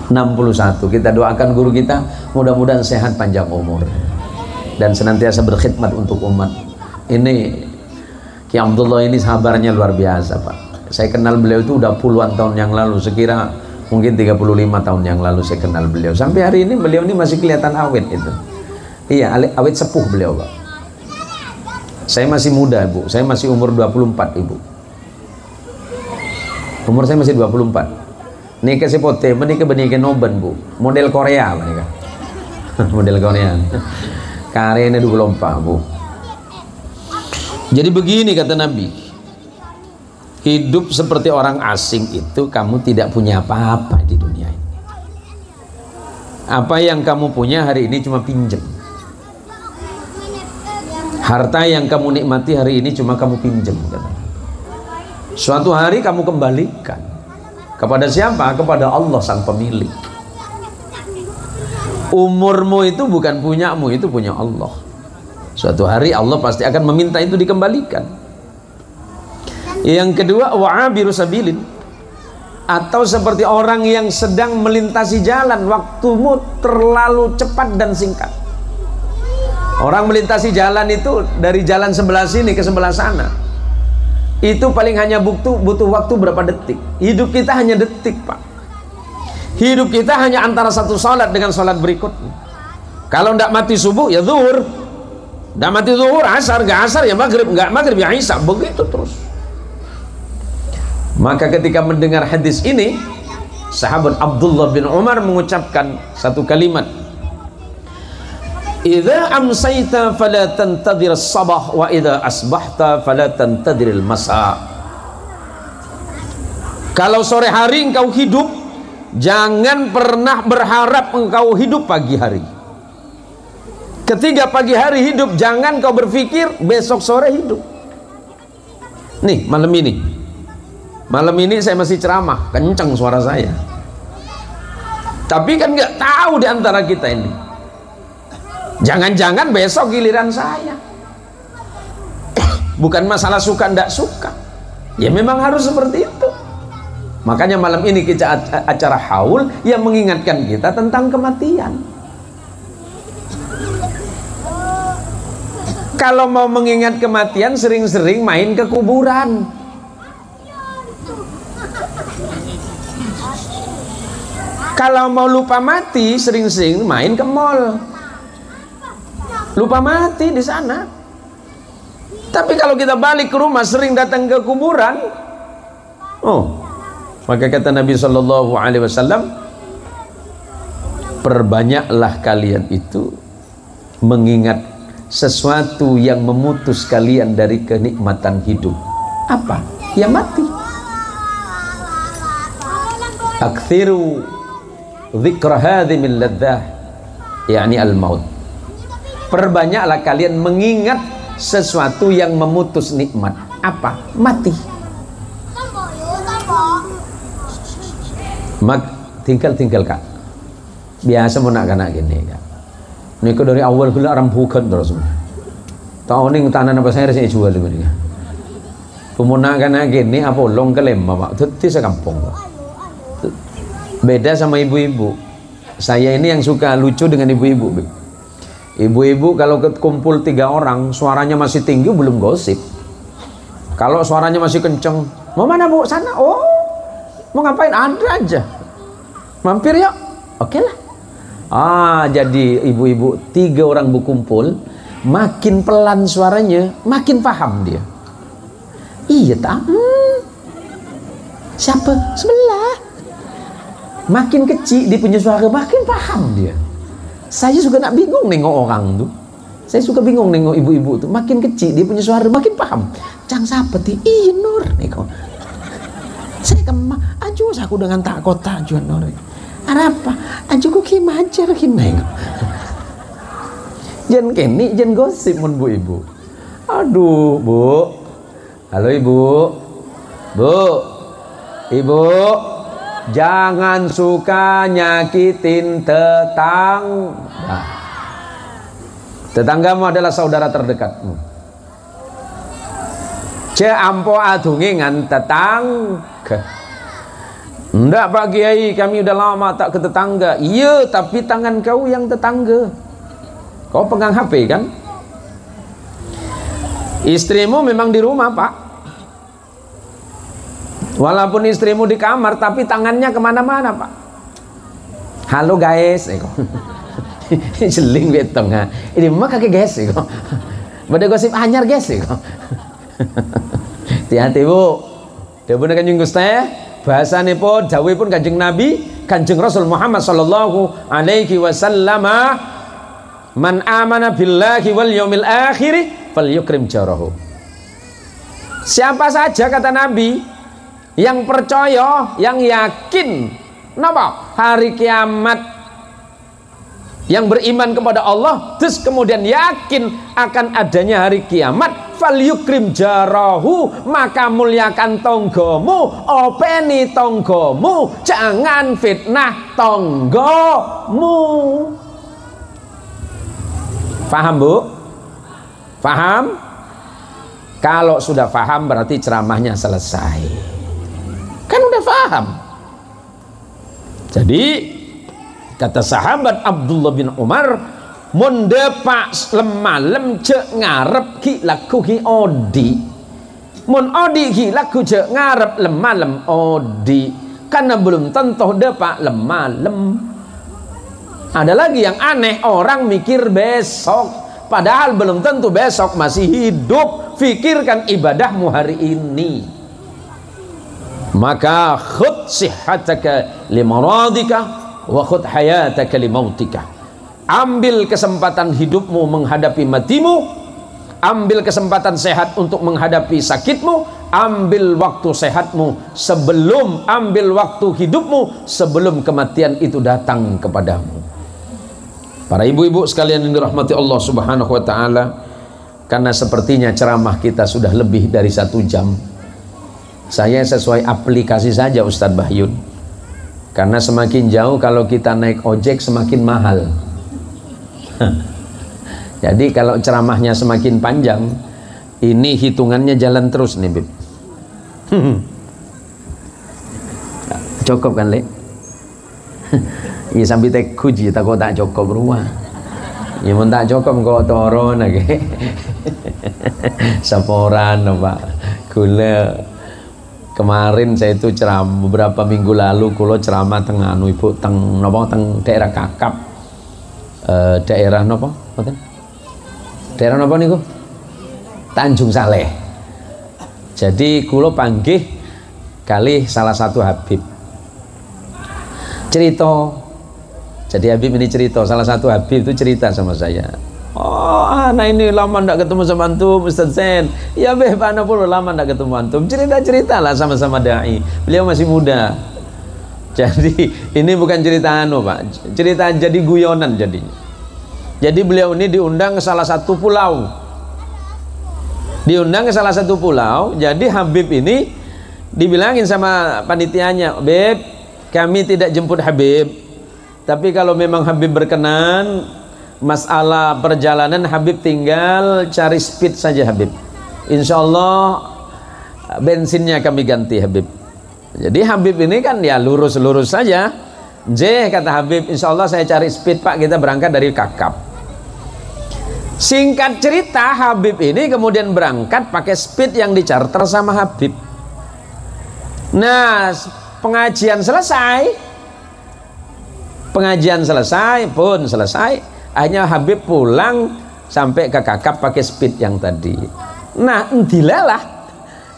A: 61. Kita doakan guru kita mudah-mudahan sehat panjang umur dan senantiasa berkhidmat untuk umat. Ini Ki Abdullah ini sabarnya luar biasa Pak. Saya kenal beliau itu udah puluhan tahun yang lalu, sekira mungkin 35 tahun yang lalu saya kenal beliau. Sampai hari ini beliau ini masih kelihatan awet itu. Iya, awet sepuh beliau Pak. Saya masih muda Bu, saya masih umur 24 Ibu. Umur saya masih 24. Nikah sepote, menikah benikah noben Bu. Model Korea menikah. Model Korea. Karyanya 24 Bu. Jadi begini kata Nabi, hidup seperti orang asing itu kamu tidak punya apa-apa di dunia ini. Apa yang kamu punya hari ini cuma pinjam. Harta yang kamu nikmati hari ini cuma kamu pinjam. Suatu hari kamu kembalikan. Kepada siapa? Kepada Allah sang pemilik. Umurmu itu bukan punyamu, itu punya Allah. Suatu hari Allah pasti akan meminta itu dikembalikan. Yang kedua, wa'abiru sabilin, atau seperti orang yang sedang melintasi jalan, waktumu terlalu cepat dan singkat. Orang melintasi jalan itu dari jalan sebelah sini ke sebelah sana, itu paling hanya butuh waktu berapa detik. Hidup kita hanya detik Pak. Hidup kita hanya antara satu salat dengan salat berikutnya. Kalau tidak mati subuh ya zuhur, tidak mati zuhur asar, nggak asar ya maghrib, nggak maghrib ya isya, begitu terus. Maka ketika mendengar hadis ini, sahabat Abdullah bin Umar mengucapkan satu kalimat, idza amsayta fala tantadir as-sabah wa idza asbahta fala tantadir al-masa. Kalau sore hari engkau hidup, jangan pernah berharap engkau hidup pagi hari. Ketika pagi hari hidup, jangan kau berpikir besok sore hidup. Nih malam ini saya masih ceramah, kencang suara saya. Tapi kan nggak tahu di antara kita ini, jangan-jangan besok giliran saya. Bukan masalah suka ndak suka, ya memang harus seperti itu. Makanya malam ini kita acara haul yang mengingatkan kita tentang kematian. Kalau mau mengingat kematian, sering-sering main ke kuburan. Kalau mau lupa mati, sering-sering main ke mall. Lupa mati di sana. Tapi kalau kita balik ke rumah, sering datang ke kuburan, maka kata Nabi Shallallahu Alaihi Wasallam, perbanyaklah kalian itu mengingat sesuatu yang memutus kalian dari kenikmatan hidup. Apa? Ya mati. Aktsiru dzikra hadhimil ladzah, yakni al-maut. Perbanyaklah kalian mengingat sesuatu yang memutus nikmat. Apa? Mati. Tinggal Kak. Biasa mau nak gini Kak. Niku dari awal kula rampukan terus. Tahun ini tanah apa saya rasanya jual ini. Pemunakan gini apa long kelem Pak. Itu sekampung. Beda sama ibu-ibu. Saya ini yang suka lucu dengan ibu-ibu. Ibu-ibu kalau kumpul 3 orang, suaranya masih tinggi belum gosip. Kalau suaranya masih kenceng, mau mana Bu? Sana. Oh, mau ngapain? Ada aja. Mampir yuk. Oke lah. Jadi ibu-ibu 3 orang berkumpul, makin pelan suaranya, makin paham dia. Iya tak? Siapa? Sebelah. Makin kecil dia punya suara, makin paham dia. Saya juga nak bingung nengok orang tuh. Saya suka bingung nengok ibu-ibu tuh. Makin kecil dia punya suara, makin paham. Cang siapa ti? Iya Nur. Nengok. Saya kemah. Aju aku dengan tak kota aju Nur. Apa? Aju ku kimajar nengok. Jangan kini, jangan gosip mun bu ibu. Aduh bu. Halo ibu. Bu. Ibu. Jangan suka nyakitin tetangga. Tetanggamu adalah saudara terdekatmu. Ampo adungi ngan tetangga. Enggak Pak Kiai, kami udah lama tak ke tetangga. Iya, tapi tangan kau yang tetangga. Kau pegang HP kan? Istrimu memang di rumah Pak. Walaupun istrimu di kamar, tapi tangannya kemana-mana Pak. Halo guys, jeling betong ha. Ini mah kakek guys, pada gosip anyar guys, hati-hati bu. Dia bener kanjeng Gusti, bahasa nih pun, jawi pun kanjeng Nabi, kanjeng Rasul Muhammad Sallallahu Alaihi Wasallam, man amana billahi wal yaumil akhir, falyukrim jarahu. Siapa saja kata Nabi yang percaya, yang yakin napa hari kiamat, yang beriman kepada Allah, terus kemudian yakin akan adanya hari kiamat, falyukrim jarahu, maka muliakan tonggomu, openi tonggomu, jangan fitnah tonggomu. Paham bu? Paham? Kalau sudah paham berarti ceramahnya selesai. Kan udah paham. Jadi kata sahabat Abdullah bin Umar, mun depak lemalem cek ngarep ki laku ki odi, mun odi ki laku cek ngarep lemalem odi, karena belum tentu depak lemalem. Ada lagi yang aneh, orang mikir besok, padahal belum tentu besok masih hidup. Fikirkan ibadahmu hari ini. Maka khud sihataka limaradika wa khud hayataka limautika. Ambil kesempatan hidupmu menghadapi matimu, ambil kesempatan sehat untuk menghadapi sakitmu, ambil waktu sehatmu sebelum, ambil waktu hidupmu sebelum kematian itu datang kepadamu. Para ibu-ibu sekalian yang dirahmati Allah Subhanahu wa taala, karena sepertinya ceramah kita sudah lebih dari 1 jam. Saya sesuai aplikasi saja Ustadz Bahyun, karena semakin jauh kalau kita naik ojek semakin mahal. Jadi kalau ceramahnya semakin panjang, ini hitungannya jalan terus nih Bib. Cukup kan Le? Iya sampai tek kuji tak kau tak cukup rumah. Ya mun tak cukup kau toron lagi. Saporan apa gula. Kemarin saya itu ceramah beberapa minggu lalu kulo ceramah tengah anu Ibu teng napa teng daerah Kakap. Daerah napa? Mboten? Daerah napa niku? Tanjung Saleh. Jadi kulo panggih kali salah satu Habib. Cerita. Jadi Habib ini cerita, salah satu Habib itu cerita sama saya. Oh, anak ini lama ndak ketemu sama antum, Ustaz Zain. Ya beh, Pak Napur lama ndak ketemu antum. Cerita-cerita lah sama-sama dai. Beliau masih muda. Jadi ini bukan cerita anu, Pak. Cerita jadi guyonan jadinya. Jadi beliau ini diundang ke salah satu pulau. Diundang ke salah satu pulau. Jadi Habib ini dibilangin sama panitianya, "Beb, kami tidak jemput Habib. Tapi kalau memang Habib berkenan, masalah perjalanan Habib tinggal cari speed saja Habib. Insya Allah bensinnya kami ganti Habib." Jadi Habib ini kan ya lurus-lurus saja. Kata Habib, insya Allah saya cari speed Pak, kita berangkat dari Kakap. Singkat cerita, Habib ini kemudian berangkat pakai speed yang dicharter sama Habib. Nah, pengajian selesai pun selesai. Akhirnya Habib pulang sampai ke Kakap pakai speed yang tadi. Nah, dilalah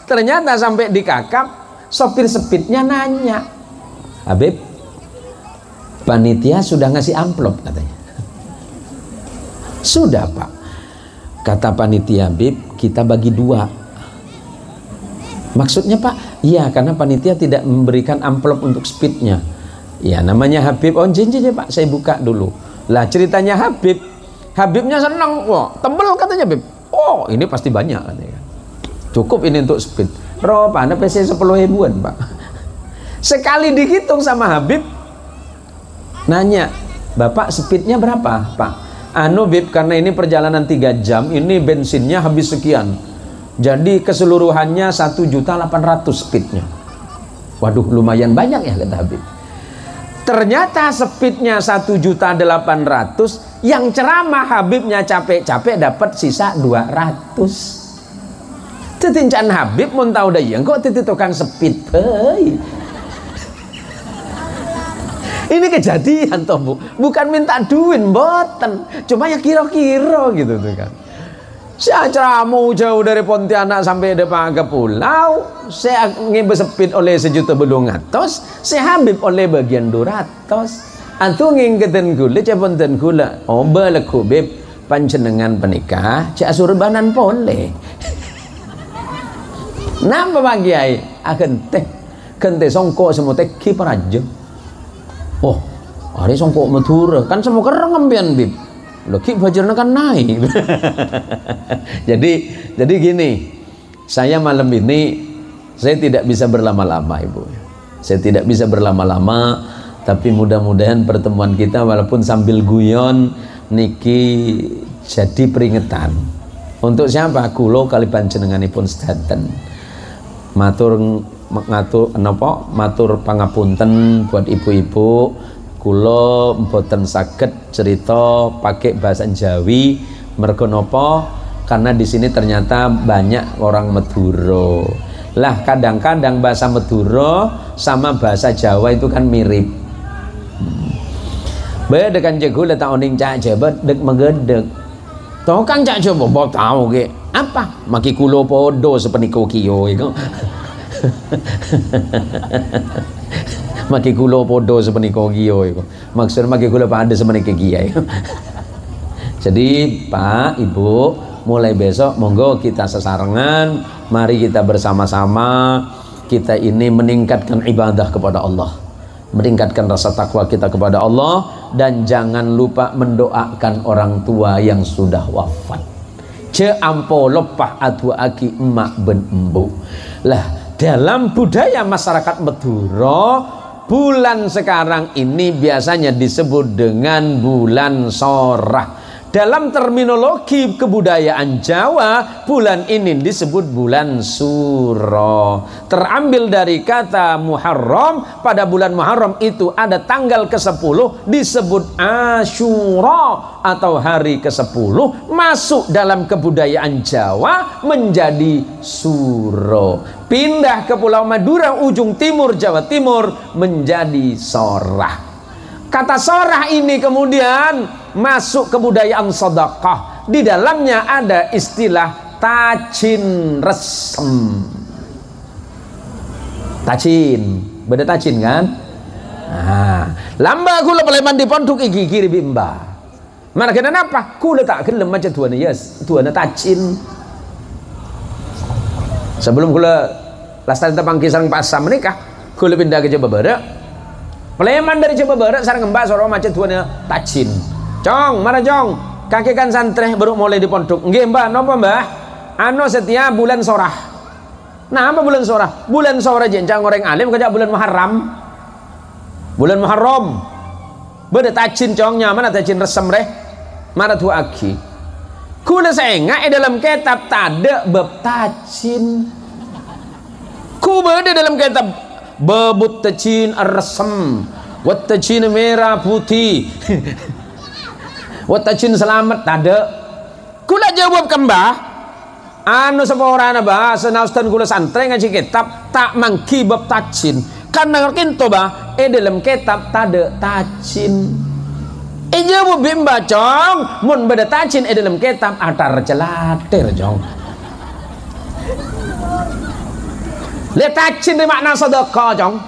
A: ternyata sampai di Kakap sopir speednya nanya, "Habib, panitia sudah ngasih amplop?" katanya. "Sudah Pak." Kata panitia, "Habib, kita bagi 2. Maksudnya Pak? Iya, karena panitia tidak memberikan amplop untuk speednya. Ya namanya Habib. Oh jinjin ya Pak, saya buka dulu. Lah ceritanya Habibnya senang, wah tebel katanya Habib. Oh ini pasti banyak katanya. Cukup ini untuk speed. Roh Pak, ada PC 10 ribuan Pak. Sekali dihitung sama Habib, nanya, "Bapak speednya berapa Pak?" "Anu Bib, karena ini perjalanan 3 jam, ini bensinnya habis sekian. Jadi keseluruhannya 1.800.000 speednya." Waduh lumayan banyak ya kata Habib. Ternyata speednya 1.800.000, yang ceramah Habibnya capek-capek dapat sisa 200. Tetincan Habib mun tahu dah yang kok titi tukang speed. Ini kejadian toh Bu, bukan minta duit mboten, cuma ya kira-kira gitu tuh kan. Saya ceramah jauh dari Pontianak sampai depan ke pulau, saya ngebesepit oleh 1.200.000, saya Habib oleh bagian 200. Antu ngingketen gula, ceponten gula, oh baleku Bib, panjenengan penikah, cak surbanan pole. Napa Pak Kiai? Kente songko semua teh kiper aja. Oh, hari songko Madura, kan semua kereng ngambian Bib. Loki bajarnya kan naik. jadi gini, saya malam ini saya tidak bisa berlama-lama Ibu. Saya tidak bisa berlama-lama, tapi mudah-mudahan pertemuan kita walaupun sambil guyon niki jadi peringatan. Untuk siapa? Kulo kali panjenenganipun sedanten. Matur pangapunten buat ibu-ibu. Kulo mboten saged cerita pakai bahasa Jawi, mergo napa? Karena di sini ternyata banyak orang Madura. Lah kadang-kadang bahasa Madura sama bahasa Jawa itu kan mirip. Beda kan jago letak oning cak jabat dek megedek. Toh kan cak coba bawa tahu ke apa? Maki kulo podo sepeniko kiyo itu. Maki kulo podo sepeniko kiyo itu. Maksud maki kulo pada sepeniko kiai. Jadi Pak Ibu, mulai besok monggo kita sesarengan, mari kita bersama-sama kita ini meningkatkan ibadah kepada Allah, meningkatkan rasa takwa kita kepada Allah, dan jangan lupa mendoakan orang tua yang sudah wafat. Ce ampo lepah adu aki emak ben embu. Lah dalam budaya masyarakat Madura, bulan sekarang ini biasanya disebut dengan bulan Sorah. Dalam terminologi kebudayaan Jawa, bulan ini disebut bulan Suro. Terambil dari kata Muharram. Pada bulan Muharram itu ada tanggal ke-10 disebut Asyura atau hari ke-10. Masuk dalam kebudayaan Jawa menjadi Suro. Pindah ke Pulau Madura ujung timur Jawa Timur menjadi Sorah. Kata sorah ini kemudian masuk kebudayaan sedekah. Di dalamnya ada istilah tajin resem. Tajin, beda tajin kan? Nah, lamba kula peleman di pondok iki kiri bimba. Mana kena apa? Kula tak gelem macam tuan yes, tuan tajin. Sebelum kula lastan tepang kisang pasam menikah, kula pindah ke Jawa Barat. Peleman dari Jawa Barat sareng mbak soro macet tuane tajin. Cong, mana cong? Kakek kan santreh baru mulai di pondok. Nggih mbak, napa mbah? Ano setiap bulan sorah. Nah, apa bulan sorah? Bulan sorah jencang orang alim kajak bulan Muharram. Bulan Muharram. Beda tajin congnya, mana tajin resem reh? Mana tu aki? Kula saenga dalam kitab tada bab tajin. Ku beda dalam kitab babut tajin ar-resem, wat tajin merah putih, wat tajin selamat tada. Kula jawab kembah, anu seorang bahasa naustan kula santre ngaji kitab tak mangki bab tajin. Karena kinto bah, dalam kitab tada tajin. Jawab bimba cong, mun beda tajin dalam kitab atar celater cong. Lihat tajin dari makna sedekah jong.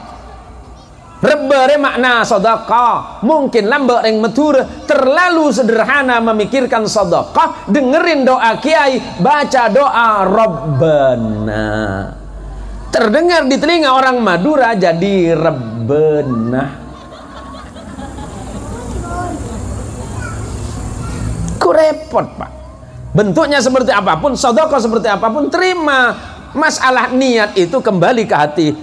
A: Reba dari makna sedekah. Mungkin lambat yang matur terlalu sederhana memikirkan sedekah. Dengerin doa kiai, baca doa Rabbana. Terdengar di telinga orang Madura jadi Rabbana. Ku repot pak. Bentuknya seperti apapun, sedekah seperti apapun, terima. Masalah niat itu kembali ke hati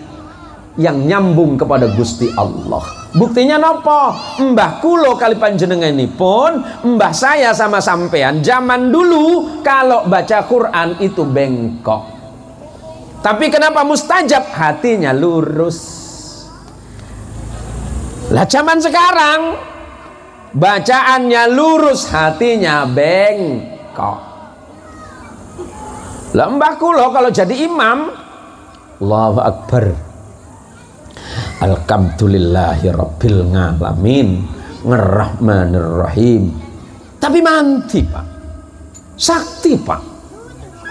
A: yang nyambung kepada Gusti Allah. Buktinya nopo? Mbah kulo kali panjenengan ini pun, mbah saya sama sampean zaman dulu kalau baca Quran itu bengkok. Tapi kenapa mustajab? Hatinya lurus. Lah zaman sekarang bacaannya lurus, hatinya bengkok. Lembah kulo kalau jadi imam, Allahu Akbar, alhamdulillahi rabbil ngalamin, ngerrahmanirrahim. Tapi manti pak, sakti pak,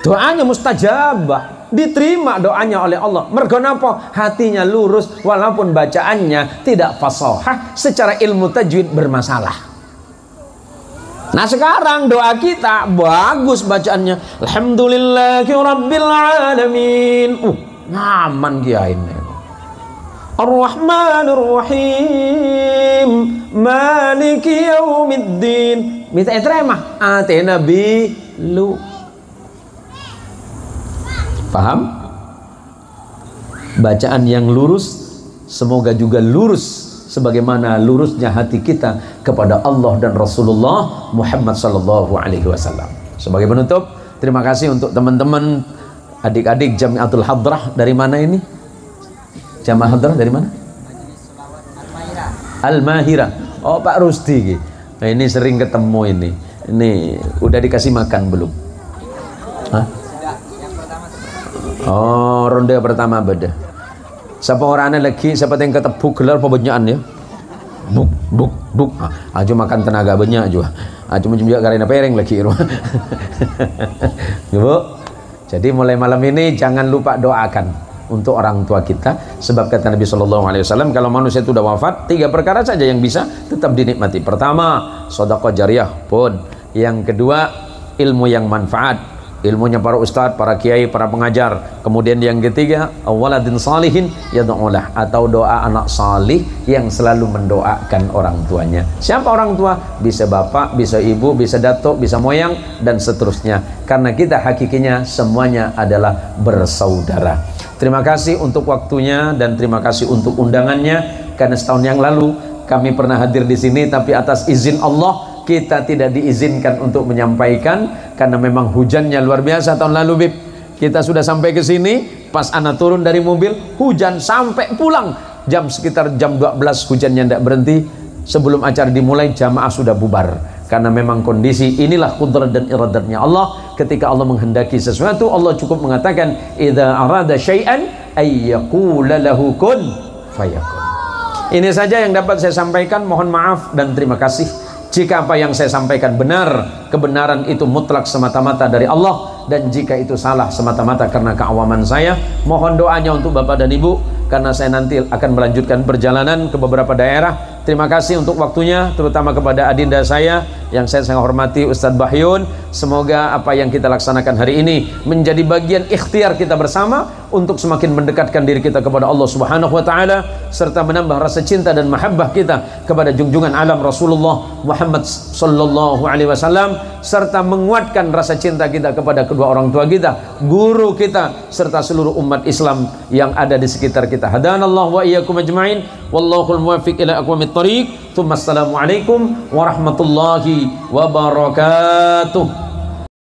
A: doanya mustajabah, diterima doanya oleh Allah. Mergo napa? Hatinya lurus walaupun bacaannya tidak fasahah, secara ilmu tajwid bermasalah. Nah sekarang doa kita bagus bacaannya, alhamdulillahi rabbil alamin. Nyaman kiai ini. Ar-Rahmanir-Rahim, Maliki yaumiddin. Minta terima atena bilu. Paham? Bacaan yang lurus semoga juga lurus sebagaimana lurusnya hati kita kepada Allah dan Rasulullah Muhammad sallallahu alaihi wasallam. Sebagai penutup, terima kasih untuk teman-teman adik-adik Jamiatul Hadrah dari mana ini? Jamaah Hadrah dari mana? Al-Mahira. Oh, Pak Rusdi. Nah, ini sering ketemu ini. Ini udah dikasih makan belum? Hah? Oh, ronde pertama beda. Siapa orangnya lagi, siapa yang ketepuk gelar pembanyaan ya? Buk. Aja makan tenaga banyak aja. Aja juga karena pereng lagi. Bu. Jadi mulai malam ini jangan lupa doakan untuk orang tua kita, sebab kata Nabi Shallallahu Alaihi Wasallam kalau manusia itu sudah wafat, 3 perkara saja yang bisa tetap dinikmati. Pertama, sedekah jariyah pun. Yang kedua, ilmu yang manfaat. Ilmunya para ustadz, para kiai, para pengajar. Kemudian yang ketiga, waladin salihin yad'ulah, atau doa anak salih yang selalu mendoakan orang tuanya. Siapa orang tua? Bisa bapak, bisa ibu, bisa datuk, bisa moyang, dan seterusnya. Karena kita hakikinya semuanya adalah bersaudara. Terima kasih untuk waktunya dan terima kasih untuk undangannya. Karena setahun yang lalu kami pernah hadir di sini, tapi atas izin Allah kita tidak diizinkan untuk menyampaikan karena memang hujannya luar biasa tahun lalu, Bib. Kita sudah sampai ke sini, pas anak turun dari mobil, hujan sampai pulang. Sekitar jam 12 hujannya tidak berhenti. Sebelum acara dimulai, jamaah sudah bubar. Karena memang kondisi inilah qudrat dan iradatnya Allah. Ketika Allah menghendaki sesuatu, Allah cukup mengatakan idza arada syai'an ay yaqula lahu kun fayakun. Ini saja yang dapat saya sampaikan. Mohon maaf dan terima kasih jika apa yang saya sampaikan benar. Kebenaran itu mutlak semata-mata dari Allah, dan jika itu salah semata-mata karena keawaman saya. Mohon doanya untuk Bapak dan Ibu, karena saya nanti akan melanjutkan perjalanan ke beberapa daerah. Terima kasih untuk waktunya, terutama kepada adinda saya yang saya sangat hormati, Ustadz Bahyun. Semoga apa yang kita laksanakan hari ini menjadi bagian ikhtiar kita bersama untuk semakin mendekatkan diri kita kepada Allah Subhanahu wa Ta'ala, serta menambah rasa cinta dan mahabbah kita kepada junjungan alam Rasulullah Muhammad sallallahu alaihi wasallam, serta menguatkan rasa cinta kita kepada kedua orang tua kita, guru kita, serta seluruh umat Islam yang ada di sekitar kita. Hadanallahu wa iyyakum ajma'in. Wallahul muwaffiq ila aqwamit thoriq. Assalamualaikum warahmatullahi wabarakatuh.